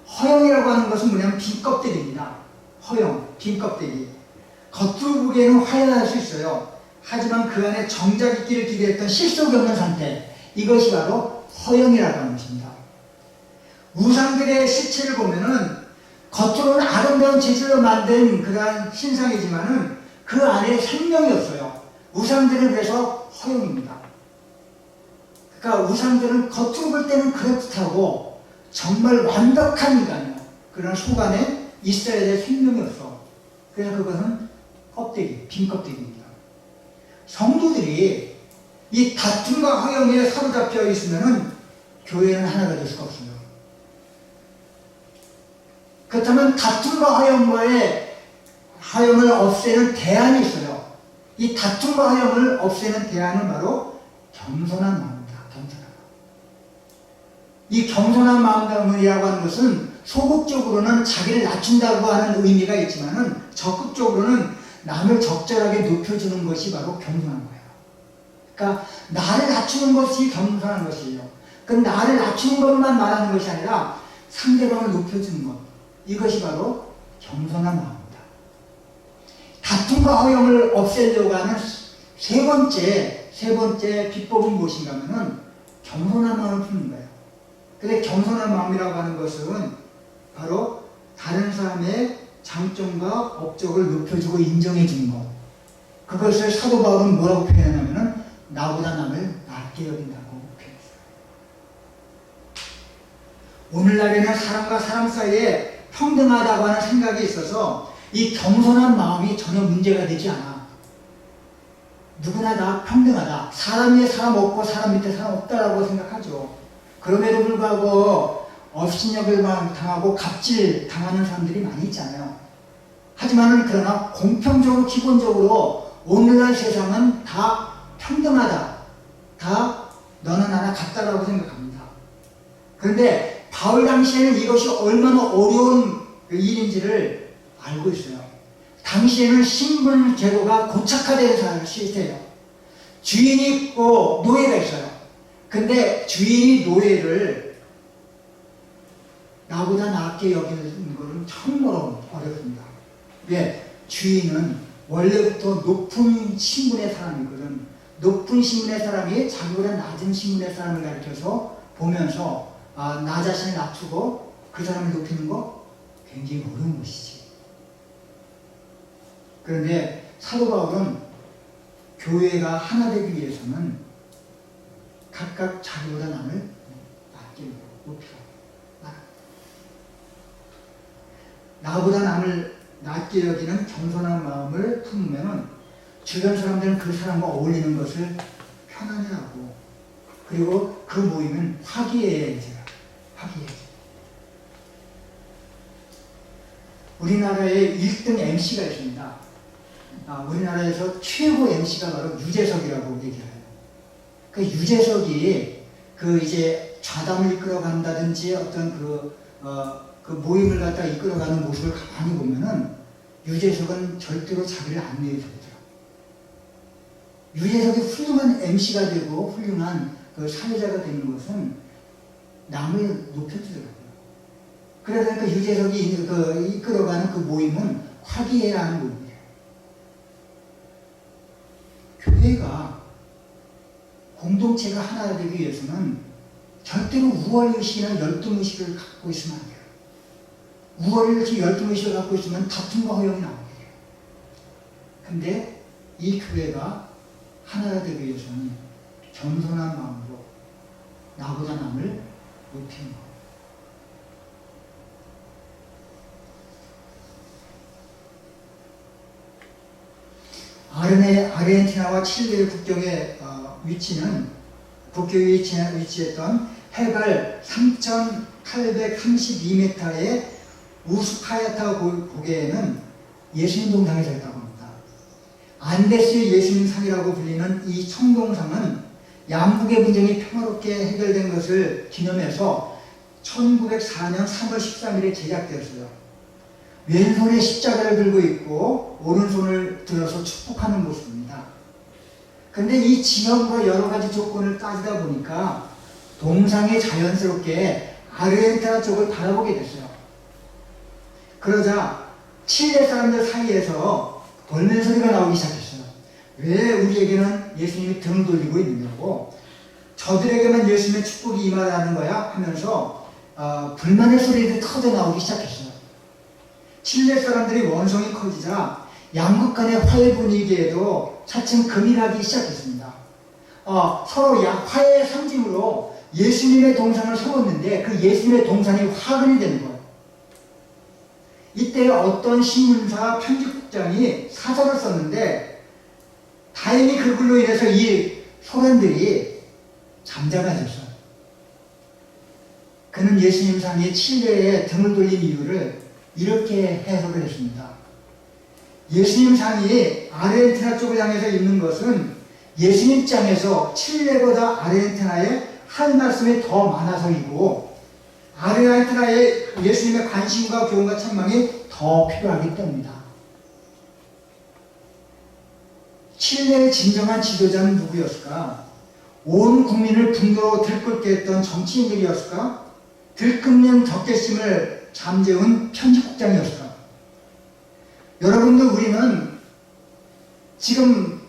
허용이라고 하는 것은 뭐냐면 빈 껍데기입니다. 허용, 빈 껍데기. 겉으로 보기에는 화려할 수 있어요. 하지만 그 안에 정작 있기를 기대했던 실속이 없는 상태. 이것이 바로 허용이라고 하는 것입니다. 우상들의 실체를 보면은 겉으로는 아름다운 재질로 만든 그러한 신상이지만은 그 안에 생명이 없어요. 우상들은 그래서 허용입니다. 그러니까 우상들은 겉으로 볼 때는 그럴듯하고 정말 완벽한 인간이에요. 그러나 속 안에 있어야 될 생명이 없어. 그래서 그것은 껍데기, 빈 껍데기입니다. 성도들이 이 다툼과 허용에 사로잡혀 있으면은 교회는 하나가 될 수가 없어요. 그렇다면 다툼과 허용을 없애는 대안이 있어요. 이 다툼과 허용을 없애는 대안은 바로 겸손한 마음입니다. 겸손한 마음. 이 겸손한 마음이라고 하는 것은 소극적으로는 자기를 낮춘다고 하는 의미가 있지만은 적극적으로는 남을 적절하게 높여주는 것이 바로 겸손한 거예요. 그러니까 나를 낮추는 것이 겸손한 것이에요. 그 나를 낮추는 것만 말하는 것이 아니라 상대방을 높여주는 것. 이것이 바로 겸손한 마음입니다. 다툼과 허용을 없애려고 하는 세 번째 비법은 무엇인가 하면은 겸손한 마음을 품는 거예요. 근데 겸손한 마음이라고 하는 것은 바로 다른 사람의 장점과 업적을 높여주고 인정해주는 것. 그것을 사도 바울은 뭐라고 표현하냐면은 나보다 남을 낮게 여긴다고 표현했어요. 오늘날에는 사람과 사람 사이에 평등하다고 하는 생각이 있어서 이 겸손한 마음이 전혀 문제가 되지 않아. 누구나 다 평등하다. 사람 위에 사람 없고 사람 밑에 사람 없다라고 생각하죠. 그럼에도 불구하고 업신여길 당하고 갑질 당하는 사람들이 많이 있잖아요. 하지만은 그러나 공평적으로 기본적으로 오늘날 세상은 다 평등하다. 다 너는 하나 같다라고 생각합니다. 그런데 바울 당시에는 이것이 얼마나 어려운 일인지를 알고 있어요. 당시에는 신분 제도가 고착화된 시대예요. 주인이 있고 노예가 있어요. 근데 주인이 노예를 나보다 낫게 여기는 것은 정말 어렵습니다. 왜? 주인은 원래부터 높은 신분의 사람이거든. 높은 신분의 사람이 자기보다 낮은 신분의 사람을 가르쳐서 보면서 나 자신을 낮추고 그 사람을 높이는 거 굉장히 어려운 것이지. 그런데 사도 바울은 교회가 하나 되기 위해서는 각각 자기보다 남을 낮게 높이라. 나보다 남을 낮게 여기는 겸손한 마음을 품으면 주변 사람들은 그 사람과 어울리는 것을 편안해하고, 그리고 그 모임은 화기애애해져요. 화기애애. 우리나라에 1등 MC가 있습니다. 우리나라에서 최고 MC가 바로 유재석이라고 얘기해요. 그 유재석이 그 이제 좌담을 이끌어간다든지 어떤 그 모임을 갖다 이끌어가는 모습을 가만히 보면은 유재석은 절대로 자기를 안 내세우죠. 유재석이 훌륭한 MC가 되고 훌륭한 그 사회자가 되는 것은 남을 높여주더라고요. 그러다 보니까 유재석이 이끌어가는 그 모임은 화기애애라는 모임이에요. 교회가 공동체가 하나 되기 위해서는 절대로 우월의식이나 열등의식을 갖고 있으면 안 돼요. 우월의식, 열등의식을 갖고 있으면 다툼과 허용이 나오게 돼요. 근데 이 교회가 하나가 되기 위해서는 겸손한 마음으로 나보다 남을 높이는 것. 아르헨티나와 칠레의 국경의 국경에 위치했던 해발 3,832m의 우스카야타 고개에는 예수님 동상이 서 있다고 합니다. 안데스의 예수님 상이라고 불리는 이 청동상은 양국의 분쟁이 평화롭게 해결된 것을 기념해서 1904년 3월 13일에 제작되었어요. 왼손에 십자가를 들고 있고 오른손을 들어서 축복하는 모습입니다. 그런데 이 지형과 여러 가지 조건을 따지다 보니까 동상이 자연스럽게 아르헨티나 쪽을 바라보게 됐어요. 그러자 칠레 사람들 사이에서 돌멘 소리가 나오기 시작했어요. 왜 우리에게는 예수님이 등을 돌리고 있느냐고, 저들에게만 예수님의 축복이 임하라는 거야 하면서 불만의 소리들이 터져 나오기 시작했어요. 칠레 사람들이 원성이 커지자 양국 간의 화해 분위기에도 차츰 금이 나기 시작했습니다. 서로 화해의 상징으로 예수님의 동상을 세웠는데 그 예수님의 동상이 화근이 되는 거예요. 이때 어떤 신문사 편집국장이 사설을 썼는데 다행히 그걸로 인해서 이 소란들이 잠잠해졌어요. 그는 예수님 상이 칠레에 등을 돌린 이유를 이렇게 해석을 했습니다. 예수님 상이 아르헨티나 쪽을 향해서 있는 것은 예수님 입장에서 칠레보다 아르헨티나에 할 말씀이 더 많아서이고, 아르헨티나에 예수님의 관심과 교훈과 책망이 더 필요하기 때문이다. 칠레의 진정한 지도자는 누구였을까? 온 국민을 분노로 들끓게 했던 정치인들이었을까? 들끓는 적개심을 잠재운 편집국장이었을까? 여러분들, 우리는 지금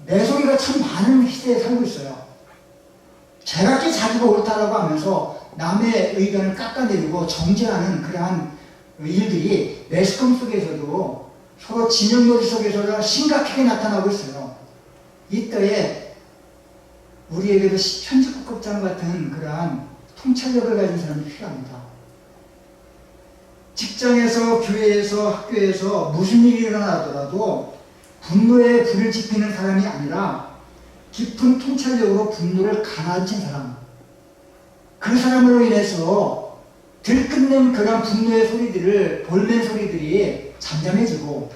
매소리가 참 많은 시대에 살고 있어요. 제각기 자기가 옳다라고 하면서 남의 의견을 깎아내리고 정죄하는 그러한 일들이 매스컴 속에서도 서로 진영놀이 속에서도 심각하게 나타나고 있어요. 이때에 우리에게도 편집국장 같은 그러한 통찰력을 가진 사람이 필요합니다. 직장에서, 교회에서, 학교에서 무슨 일이 일어나더라도 분노에 불을 지피는 사람이 아니라 깊은 통찰력으로 분노를 가라앉힌 사람, 그 사람으로 인해서 들끓는 그런 분노의 소리들을, 볼멘 소리들이 잠잠해지고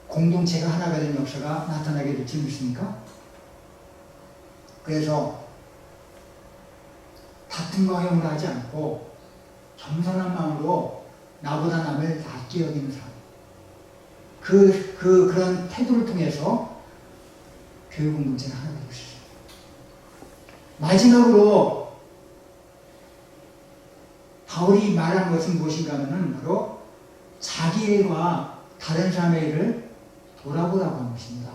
공동체가 하나가 된 역사가 나타나게 될지 믿습니까? 그래서 다툼과 허용을 하지 않고 겸손한 마음으로 나보다 남을 낮게 여기는 사람, 그런 태도를 통해서 교회 공동체가 하나 되고 있습니다. 마지막으로 바울이 말한 것은 무엇인가 하면 바로 자기 일과 다른 사람의 일을 돌아보라고 하는 것입니다.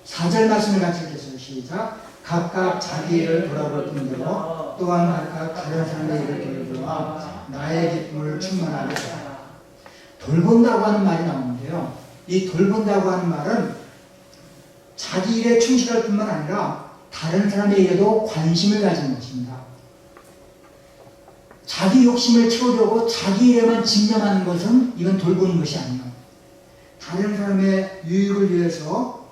4절 말씀을 같이 읽겠습니다. 시작. 각각 자기 일을 돌아볼 뿐더러 또한 각각 다른 사람의 일을 돌보아 나의 기쁨을 충만하게 하라. 돌본다고 하는 말이 나오는데요. 이 돌본다고 하는 말은 자기 일에 충실할 뿐만 아니라 다른 사람의 일에도 관심을 가지는 것입니다. 자기 욕심을 채우려고 자기 일에만 집념하는 것은 이건 돌보는 것이 아니에요. 다른 사람의 유익을 위해서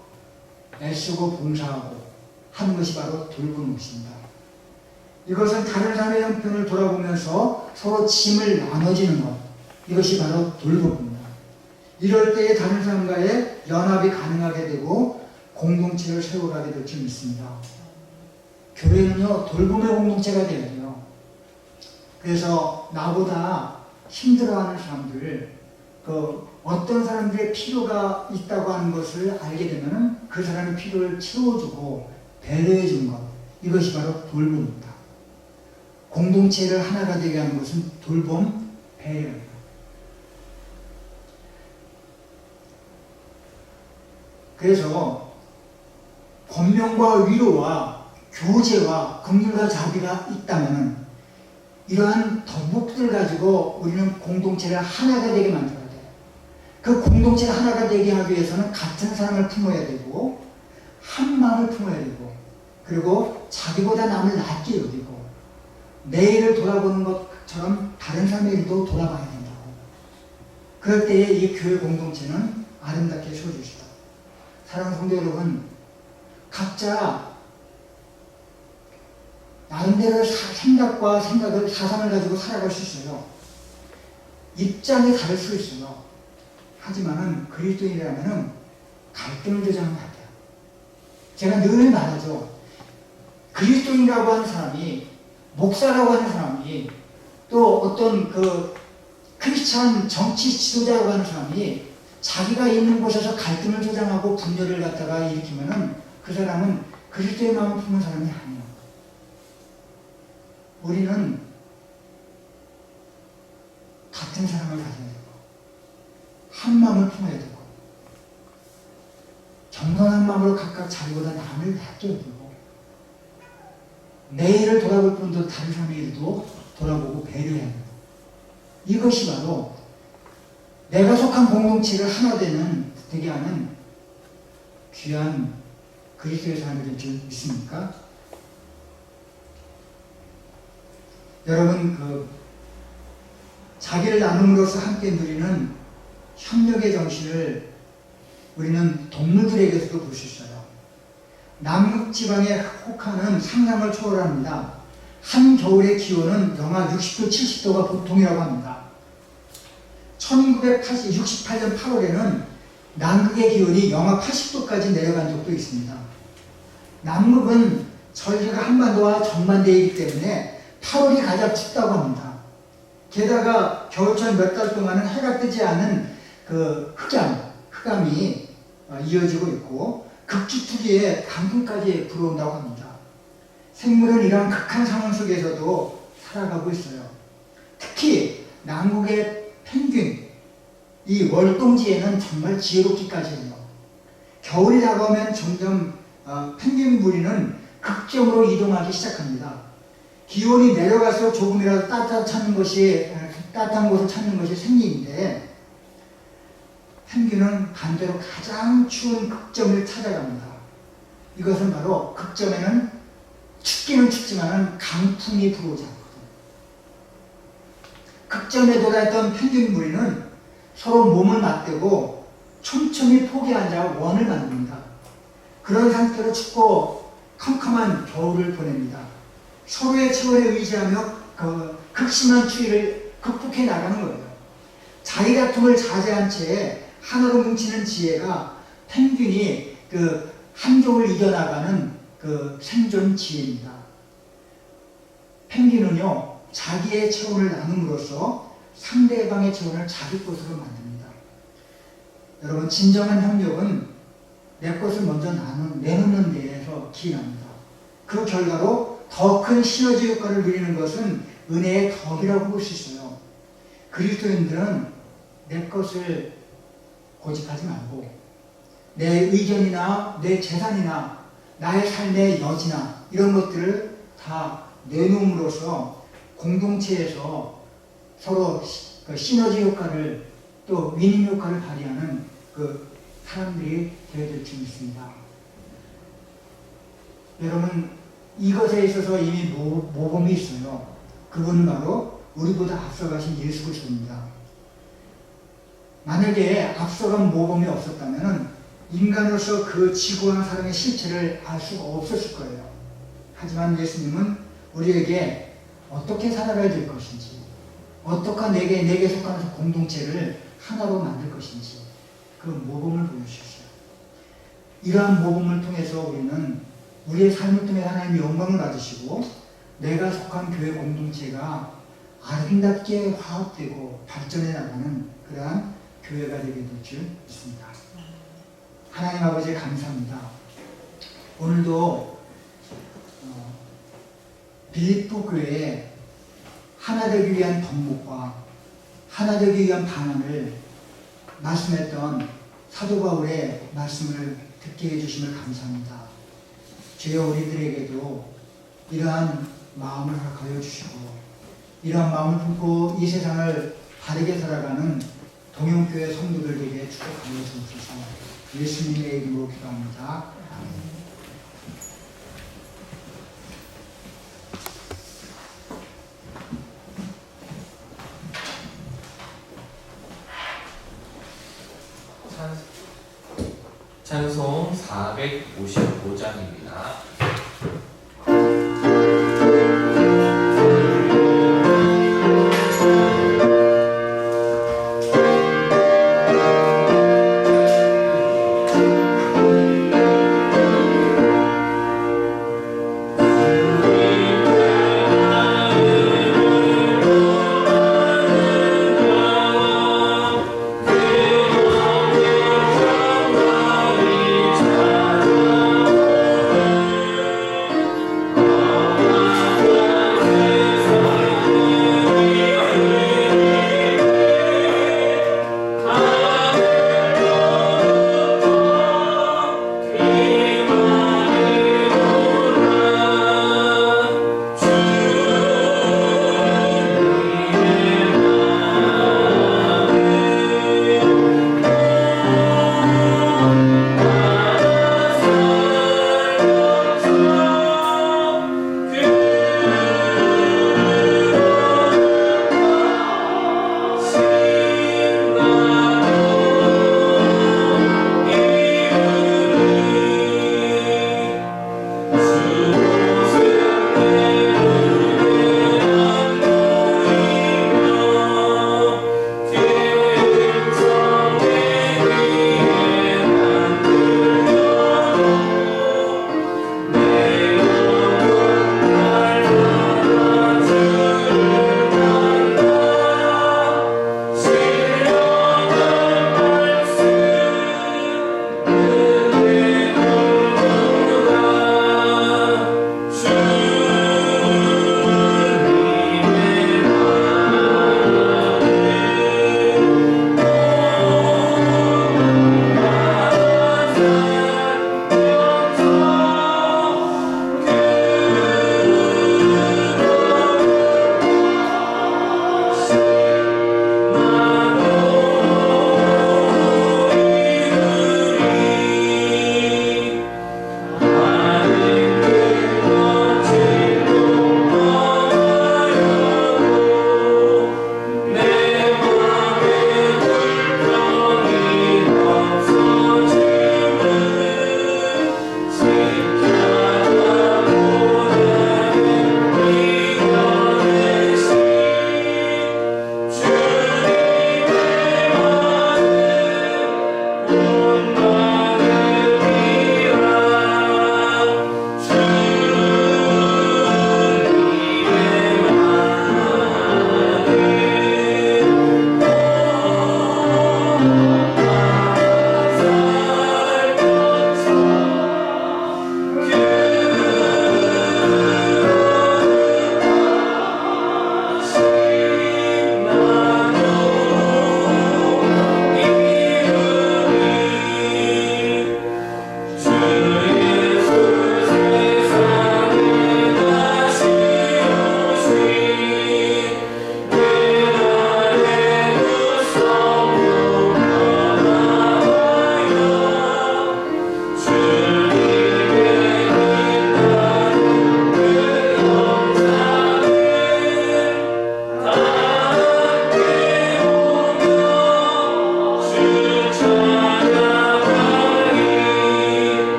애쓰고 봉사하고 하는 것이 바로 돌보는 것입니다. 이것은 다른 사람의 형편을 돌아보면서 서로 짐을 나눠지는 것, 이것이 바로 돌봄입니다. 이럴 때에 다른 사람과의 연합이 가능하게 되고 공동체를 세워가게 될 줄 믿습니다. 교회는요, 돌봄의 공동체가 되어야 돼요. 그래서 나보다 힘들어하는 사람들, 어떤 사람들의 필요가 있다고 하는 것을 알게 되면 그 사람의 필요를 채워주고 배려해 주는 것, 이것이 바로 돌봄입니다. 공동체를 하나가 되게 하는 것은 돌봄, 배려입니다. 그래서 권명과 위로와 교제와 긍휼과 자비가 있다면 이러한 덕목들 가지고 우리는 공동체를 하나가 되게 만들어야 돼요. 그 공동체를 하나가 되게 하기 위해서는 같은 사랑을 품어야 되고 한 마음을 품어야 되고 그리고 자기보다 남을 낮게 여기고 내일을 돌아보는 것처럼 다른 사람의 일도 돌아봐야 된다고. 그럴 때에 이 교회 공동체는 아름답게 세워주시다. 사랑하는 성도 여러분, 각자 나름대로 생각과 사상을 가지고 살아갈 수 있어요. 입장이 다를 수 있어요. 하지만은 그리스도인이라면은 갈등을 조장하면 안 돼요. 제가 늘 말하죠. 그리스도인이라고 하는 사람이, 목사라고 하는 사람이, 또 어떤 크리스찬 정치 지도자라고 하는 사람이 자기가 있는 곳에서 갈등을 조장하고 분열을 갖다가 일으키면은 그 사람은 그리스도의 마음을 품은 사람이 아니에요. 우리는 같은 사랑을 가져야 되고 한 마음을 품어야 되고 겸손한 마음으로 각각 자기보다 남을 낮게 여기고 내일을 돌아볼 뿐도 다른 사람의 일도 돌아보고 배려해야 합니다. 이것이 바로 내가 속한 공동체를 하나 되게 하는 귀한 그리스도의 삶이 될 줄 믿습니까? 여러분, 자기를 나눔으로써 함께 누리는 협력의 정신을 우리는 동물들에게서도 볼 수 있어요. 남극 지방의 혹한은 상상을 초월합니다. 한겨울의 기온은 영하 60도, 70도가 보통이라고 합니다. 1968년 8월에는 남극의 기온이 영하 80도까지 내려간 적도 있습니다. 남극은 저희가 한반도와 정반대이기 때문에 8월이 가장 춥다고 합니다. 게다가 겨울철 몇 달 동안은 해가 뜨지 않은 흑암이 이어지고 있고 극지투기에 강풍까지 불어온다고 합니다. 생물은 이런 극한 상황 속에서도 살아가고 있어요. 특히 남극의 펭귄, 이 월동지에는 정말 지혜롭기까지 해요. 겨울이 다가오면 점점 펭귄 무리는 극점으로 이동하기 시작합니다. 기온이 내려갈수록 조금이라도 따뜻한 곳을 찾는 것이 생리인데 펭귄은 반대로 가장 추운 극점을 찾아갑니다. 이것은 바로 극점에는 춥기는 춥지만 강풍이 불어오지 않거든요. 극점에 도달했던 펭귄 무리는 서로 몸을 맞대고 촘촘히 폭에 앉아 원을 만듭니다. 그런 상태로 춥고 컴컴한 겨울을 보냅니다. 서로의 체온에 의지하며 극심한 추위를 극복해 나가는 거예요. 자기 다툼을 자제한 채 하나로 뭉치는 지혜가 펭귄이 한겨울 이겨나가는 생존 지혜입니다. 펭귄은요, 자기의 체온을 나눔으로써 상대방의 체온을 자기 것으로 만듭니다. 여러분, 진정한 협력은 내 것을 먼저 내놓는 데에서 기인합니다. 그 결과로 더 큰 시너지 효과를 누리는 것은 은혜의 덕이라고 볼 수 있어요. 그리스도인들은 내 것을 고집하지 말고 내 의견이나 내 재산이나 나의 삶의 여지나 이런 것들을 다 내놓음으로써 공동체에서 서로 시너지 효과를 또 윈윈 효과를 발휘하는 사람들이 되어야 될 줄 믿습니다. 여러분, 이것에 있어서 이미 모범이 있어요. 그분은 바로 우리보다 앞서가신 예수 그리스도입니다. 만약에 앞서간 모범이 없었다면 인간으로서 그 지구와 사랑의 실체를 알 수가 없었을 거예요. 하지만 예수님은 우리에게 어떻게 살아가야 될 것인지, 어떻게 내게 속하는 공동체를 하나로 만들 것인지 그 모범을 보여주셨어요. 이러한 모범을 통해서 우리는 우리의 삶을 통해 하나님의 영광을 받으시고 내가 속한 교회 공동체가 아름답게 화합되고 발전해 나가는 그러한 교회가 되게 될 줄 믿습니다. 하나님 아버지 감사합니다. 오늘도 빌립보 교회에 하나 되기 위한 덕목과 하나 되기 위한 방안을 말씀했던 사도 바울의 말씀을 듣게 해주심을 감사합니다. 주여 우리들에게도 이러한 마음을 허락하여 주시고 이러한 마음을 품고 이 세상을 바르게 살아가는 동영교회 성도들 되게 축복하여 주옵소서. 예수님의 이름으로 기도합니다. 아멘. 찬송 455장입니다.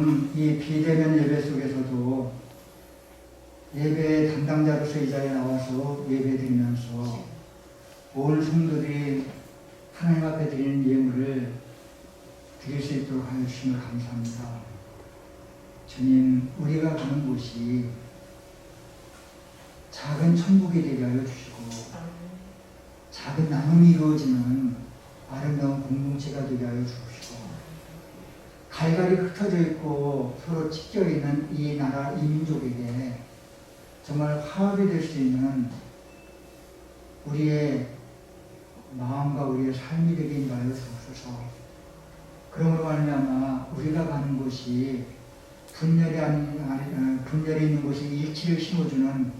오늘은 이 비대면 예배 속에서도 예배 담당자로서 이 자리에 나와서 예배 드리면서 온 성도들이 하나님 앞에 드리는 예물을 드릴 수 있도록 하여 주심을 감사합니다. 주님, 우리가 가는 곳이 작은 천국이 되게 하여 주시고 작은 나눔이 이루어지는 아름다운 공동체가 되게 하여 주시고 갈갈이 흩어져 있고 서로 찢겨 있는 이 나라, 이 민족에게 정말 화합이 될 수 있는 우리의 마음과 우리의 삶이 되게 인도하여 주옵소서. 그러므로 말미암아 우리가 가는 곳이 분열이 있는 곳이 일치를 심어주는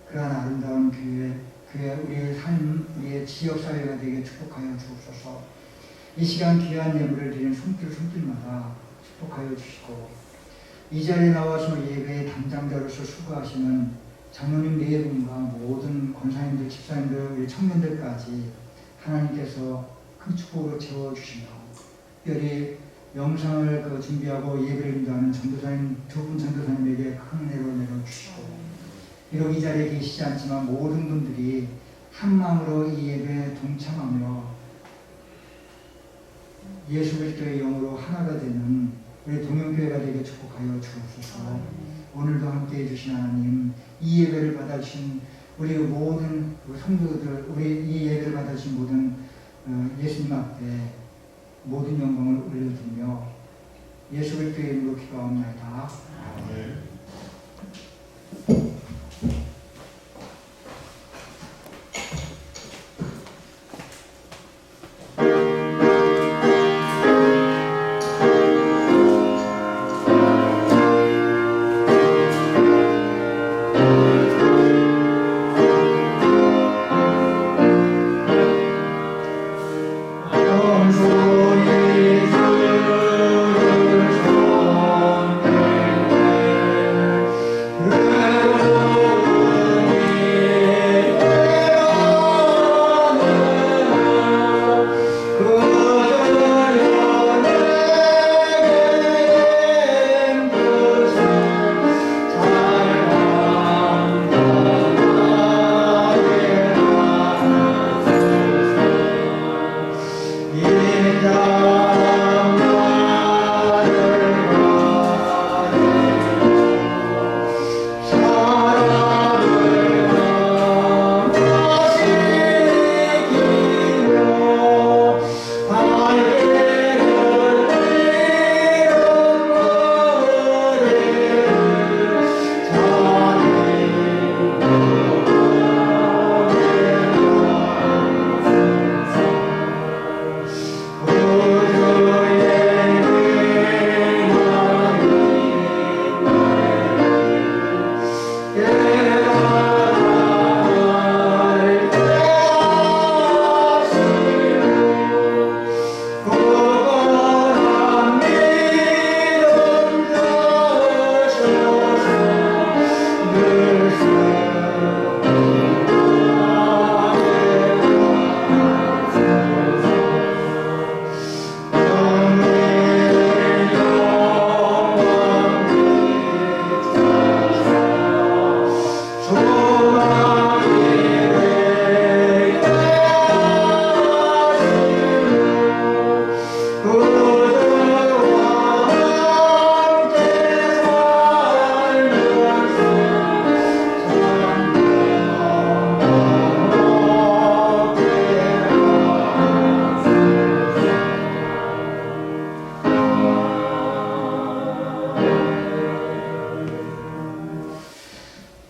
그러한 아름다운 교회, 우리의 삶, 우리의 지역사회가 되게 축복하여 주옵소서. 이 시간 귀한 예물을 드리는 손길마다 축복하여 주시고 이 자리에 나와서 예배의 담당자로서 수고하시는 장로님 네 분과 모든 권사님들, 집사님들, 우리 청년들까지 하나님께서 큰 축복으로 채워주시며 특별히 영상을 준비하고 예배를 인도하는 전도사님 두 분 전도사님에게 큰 은혜로 내려주시고 비록 이 자리에 계시지 않지만 모든 분들이 한 마음으로 이 예배에 동참하며 예수 그리스도의 영으로 하나가 되는 우리 동영교회가 되게 축복하여 주옵소서. 오늘도 함께해 주신 하나님, 이 예배를 받아주신 우리 모든 성도들, 우리 이 예배를 받아주신 모든 예수님 앞에 모든 영광을 올려드리며 예수 그리스도의 이름으로 기도하옵나이다. 아멘.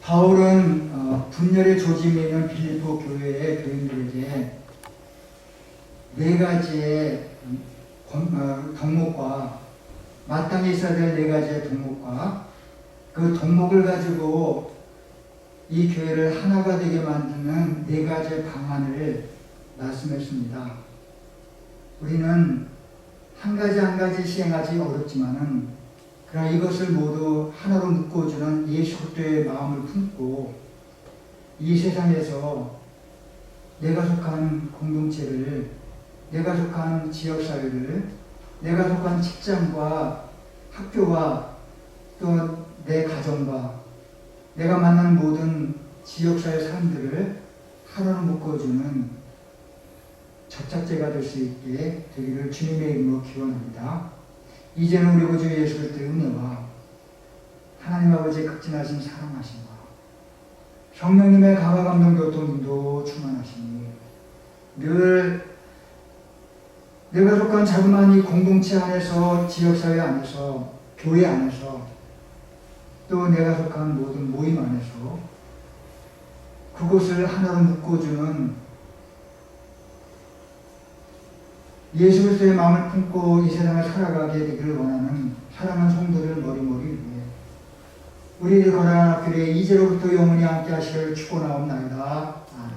바울은 분열의 조짐이 있는 빌립보 교회의 교인들에게 네 가지의 덕목과 마땅히 있어야 될 네 가지의 덕목과 그 덕목을 가지고 이 교회를 하나가 되게 만드는 네 가지의 방안을 말씀했습니다. 우리는 한 가지 한 가지 시행하기 어렵지만은 그러나 이것을 모두 하나로 묶어주는 예수 그리스도의 마음을 품고 이 세상에서 내가 속한 공동체를, 내가 속한 지역사회를, 내가 속한 직장과 학교와 또 내 가정과 내가 만나는 모든 지역사회 사람들을 하나로 묶어주는 접착제가 될 수 있게 되기를 주님의 이름으로 기원합니다. 이제는 우리 구주 예수 그리스도의 은혜와 하나님 아버지의 극진하신 사랑하심과 성령님의 감화 감동 교통님도 충만하시니 늘 내가 속한 자그마한 이 공동체 안에서 지역사회 안에서 교회 안에서 또 내가 속한 모든 모임 안에서 그곳을 하나로 묶어주는 예수 그리스도의 마음을 품고 이 세상을 살아가게 되기를 원하는 사랑하는 성도들 머리머리 위에 우리를 거룩한 앞길에 이제로부터 영원히 함께 하시기를 축원하옵나이다. 아멘.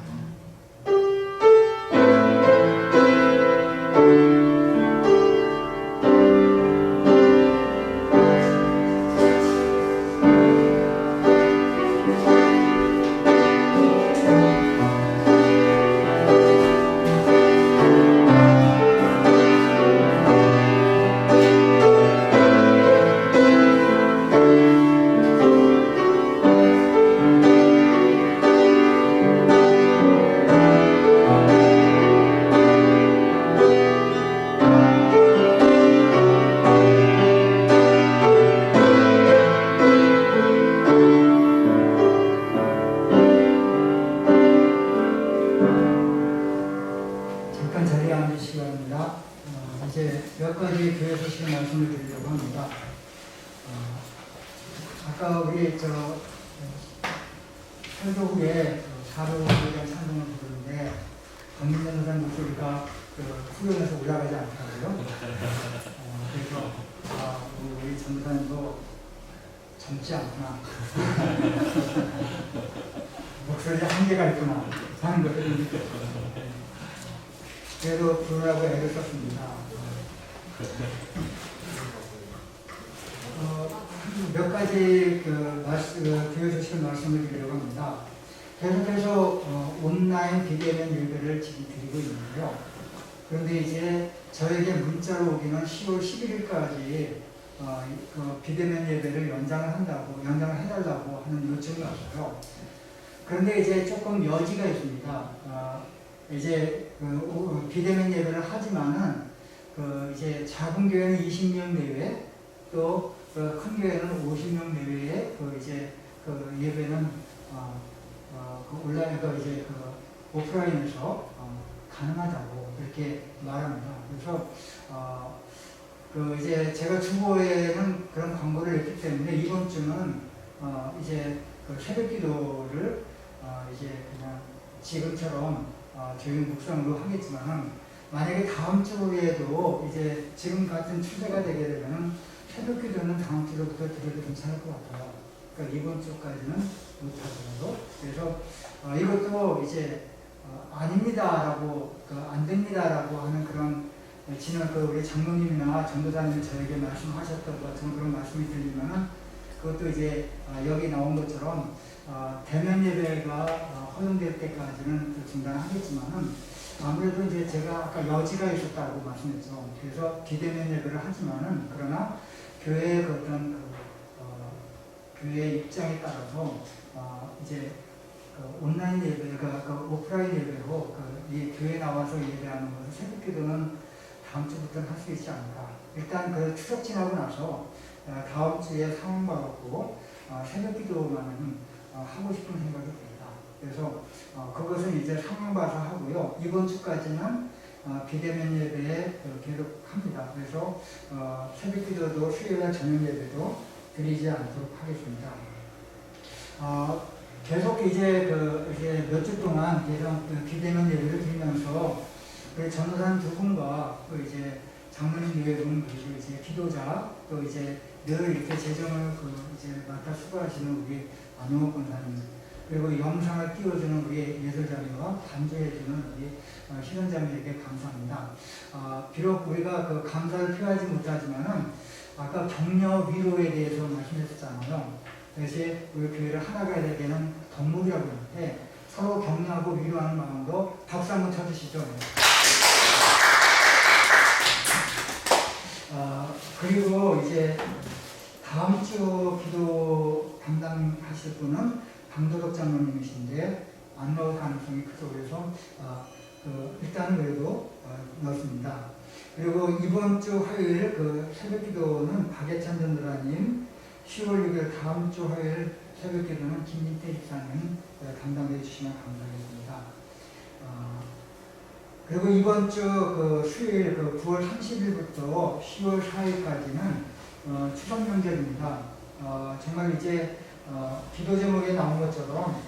잠깐 자리에 앉으시기 바랍니다. 이제 몇 가지 교회 소식을 말씀을 드리려고 합니다. 아까 우리 설교 후에 사도에 대한 찬송을 부르는데 권민정 선생 목소리가 후면에서 올라가지 않더라고요. 그래서 우리 전도사님도 젊지 않구나. 목소리에 한계가 있구나 하는 것을 느꼈어요. 그래도 부르라고 애를 썼습니다. 몇 가지 교회 소식을 말씀을 드리려고 합니다. 계속해서 온라인 비대면 예배를 지금 드리고 있는데요. 그런데 이제 저에게 문자로 오기는 10월 11일까지 비대면 예배를 연장을 해달라고 하는 요청이 왔어요. 그런데 이제 조금 여지가 있습니다. 이제 비대면 예배를 하지만은 이제 작은 교회는 20명 내외 또 큰 교회는 50명 내외의 이제 예배는 온라인 이제 오프라인에서 가능하다고 이렇게 말합니다. 그래서 이제 제가 주보에는 그런 광고를 냈기 때문에 이번 주는 이제 새벽 기도를 이제 그냥 지금처럼 저희 묵상으로 하겠지만은 만약에 다음 주에도 이제 지금 같은 추세가 되게 되면은 새벽 기도는 다음 주로부터 드려도 괜찮을 것 같아요. 그러니까 이번 주까지는 못하더라도 그래서 이것도 이제 아닙니다라고 안 됩니다라고 하는 그런 지난 우리 장로님이나 전도사님이 저에게 말씀하셨던 것처럼 그런 말씀이 들리면은 그것도 이제 여기 나온 것처럼 대면 예배가 허용될 때까지는 중단하겠지만은 아무래도 이제 제가 아까 여지가 있었다고 말씀했죠. 그래서 비대면 예배를 하지만은 그러나 교회의 교회의 입장에 따라서 이제 온라인 예배가 오프라인 예배로 이 교회에 나와서 예배하는 것을 새벽 기도는 다음 주부터는 할 수 있지 않을까. 일단 추석 지나고 나서 다음 주에 상황 봐갖고 새벽 기도만은 하고 싶은 생각이 듭니다. 그래서 그것은 이제 상황 봐서 하고요. 이번 주까지는 비대면 예배에 계속 합니다. 그래서 새벽 기도도 수요일 저녁 예배도 드리지 않도록 하겠습니다. 계속 이제 몇 주 동안 계속 비대면 예배를 드리면서 우리 전도사님 두 분과 또 이제 장로님 네 분 그리고 이제 기도자 또 이제 늘 이렇게 재정을 이제 맡아 수고하시는 우리 안용호 권사님 그리고 영상을 띄워주는 우리 예술자매와 반주해주는 우리 희선자매에게 감사합니다. 비록 우리가 감사를 표하지 못하지만은 아까 격려 위로에 대해서 말씀했었잖아요. 그래서 우리 교회를 하나가 되는 덕목이라고 하는데 서로 격려하고 위로하는 마음으로 박수 한번 쳐주시죠. 그리고 이제 다음 주 기도 담당하실 분은 강도덕 장로님이신데 안 나올 가능성이 크죠. 그래서 일단은 그래도 넣었습니다. 그리고 이번 주 화요일 그 새벽 기도는 박예찬 전도사님, 10월 6일 다음 주 화요일 새벽 기도는 김민태 집사님 담당해 주시면 감사하겠습니다. 그리고 이번 주 그 수요일 그 9월 30일부터 10월 4일까지는 추석 명절입니다. 정말 이제 기도 제목에 나온 것처럼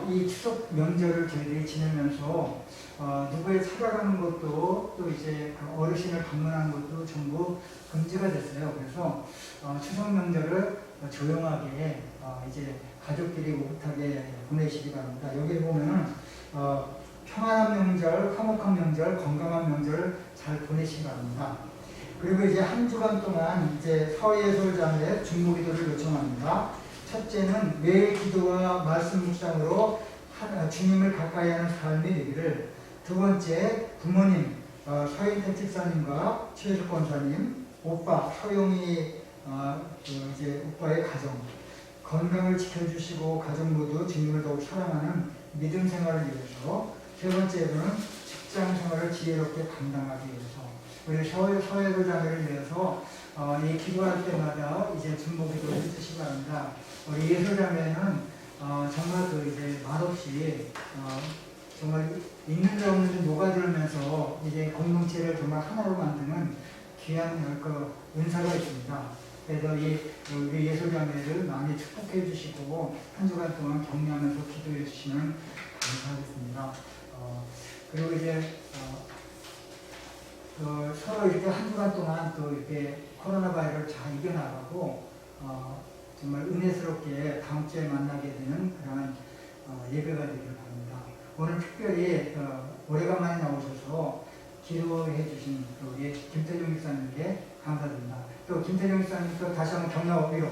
이 추석 명절을 저희들이 지내면서 누구에 찾아가는 것도 또 이제 어르신을 방문하는 것도 전부 금지가 됐어요. 그래서 추석 명절을 조용하게 이제 가족끼리 오붓하게 보내시기 바랍니다. 여기 보면은 평안한 명절, 화목한 명절, 건강한 명절을 잘 보내시기 바랍니다. 그리고 이제 한 주간 동안 이제 서예솔자매 중보기도를 요청합니다. 첫째는 매일 기도와 말씀 묵상으로 주님을 가까이 하는 삶이 되기를. 두 번째, 부모님, 서인태 집사님과 최일숙 권사님, 오빠, 서용희 이제 오빠의 가정, 건강을 지켜주시고 가족 모두 주님을 더욱 사랑하는 믿음 생활을 위해서. 세 번째로는 직장 생활을 지혜롭게 감당하기 위해서. 우리 서예도 자매를 위해서 이 기도할 때마다 이제 중보기도 해주시기 바랍니다. 우리 예술자매는 정말 그 이제 말없이 정말 있는 데 없는 데 녹아들면서 이제 공동체를 정말 하나로 만드는 귀한 그 은사가 있습니다. 그래서 우리 예술자매를 많이 축복해 주시고 한 주간 동안 격려하면서 기도해 주시면 감사하겠습니다. 그리고 이제 서로 이렇게 한 주간 동안 또 이렇게 코로나 바이러스를 잘 이겨나가고 정말 은혜스럽게 다음 주에 만나게 되는 그런 예배가 되기를 바랍니다. 오늘 특별히 오래간만에 나오셔서 기도해 주신 우리 김태종 목사님께 감사드립니다. 또 김태종 목사님께 다시 한번 격려 위로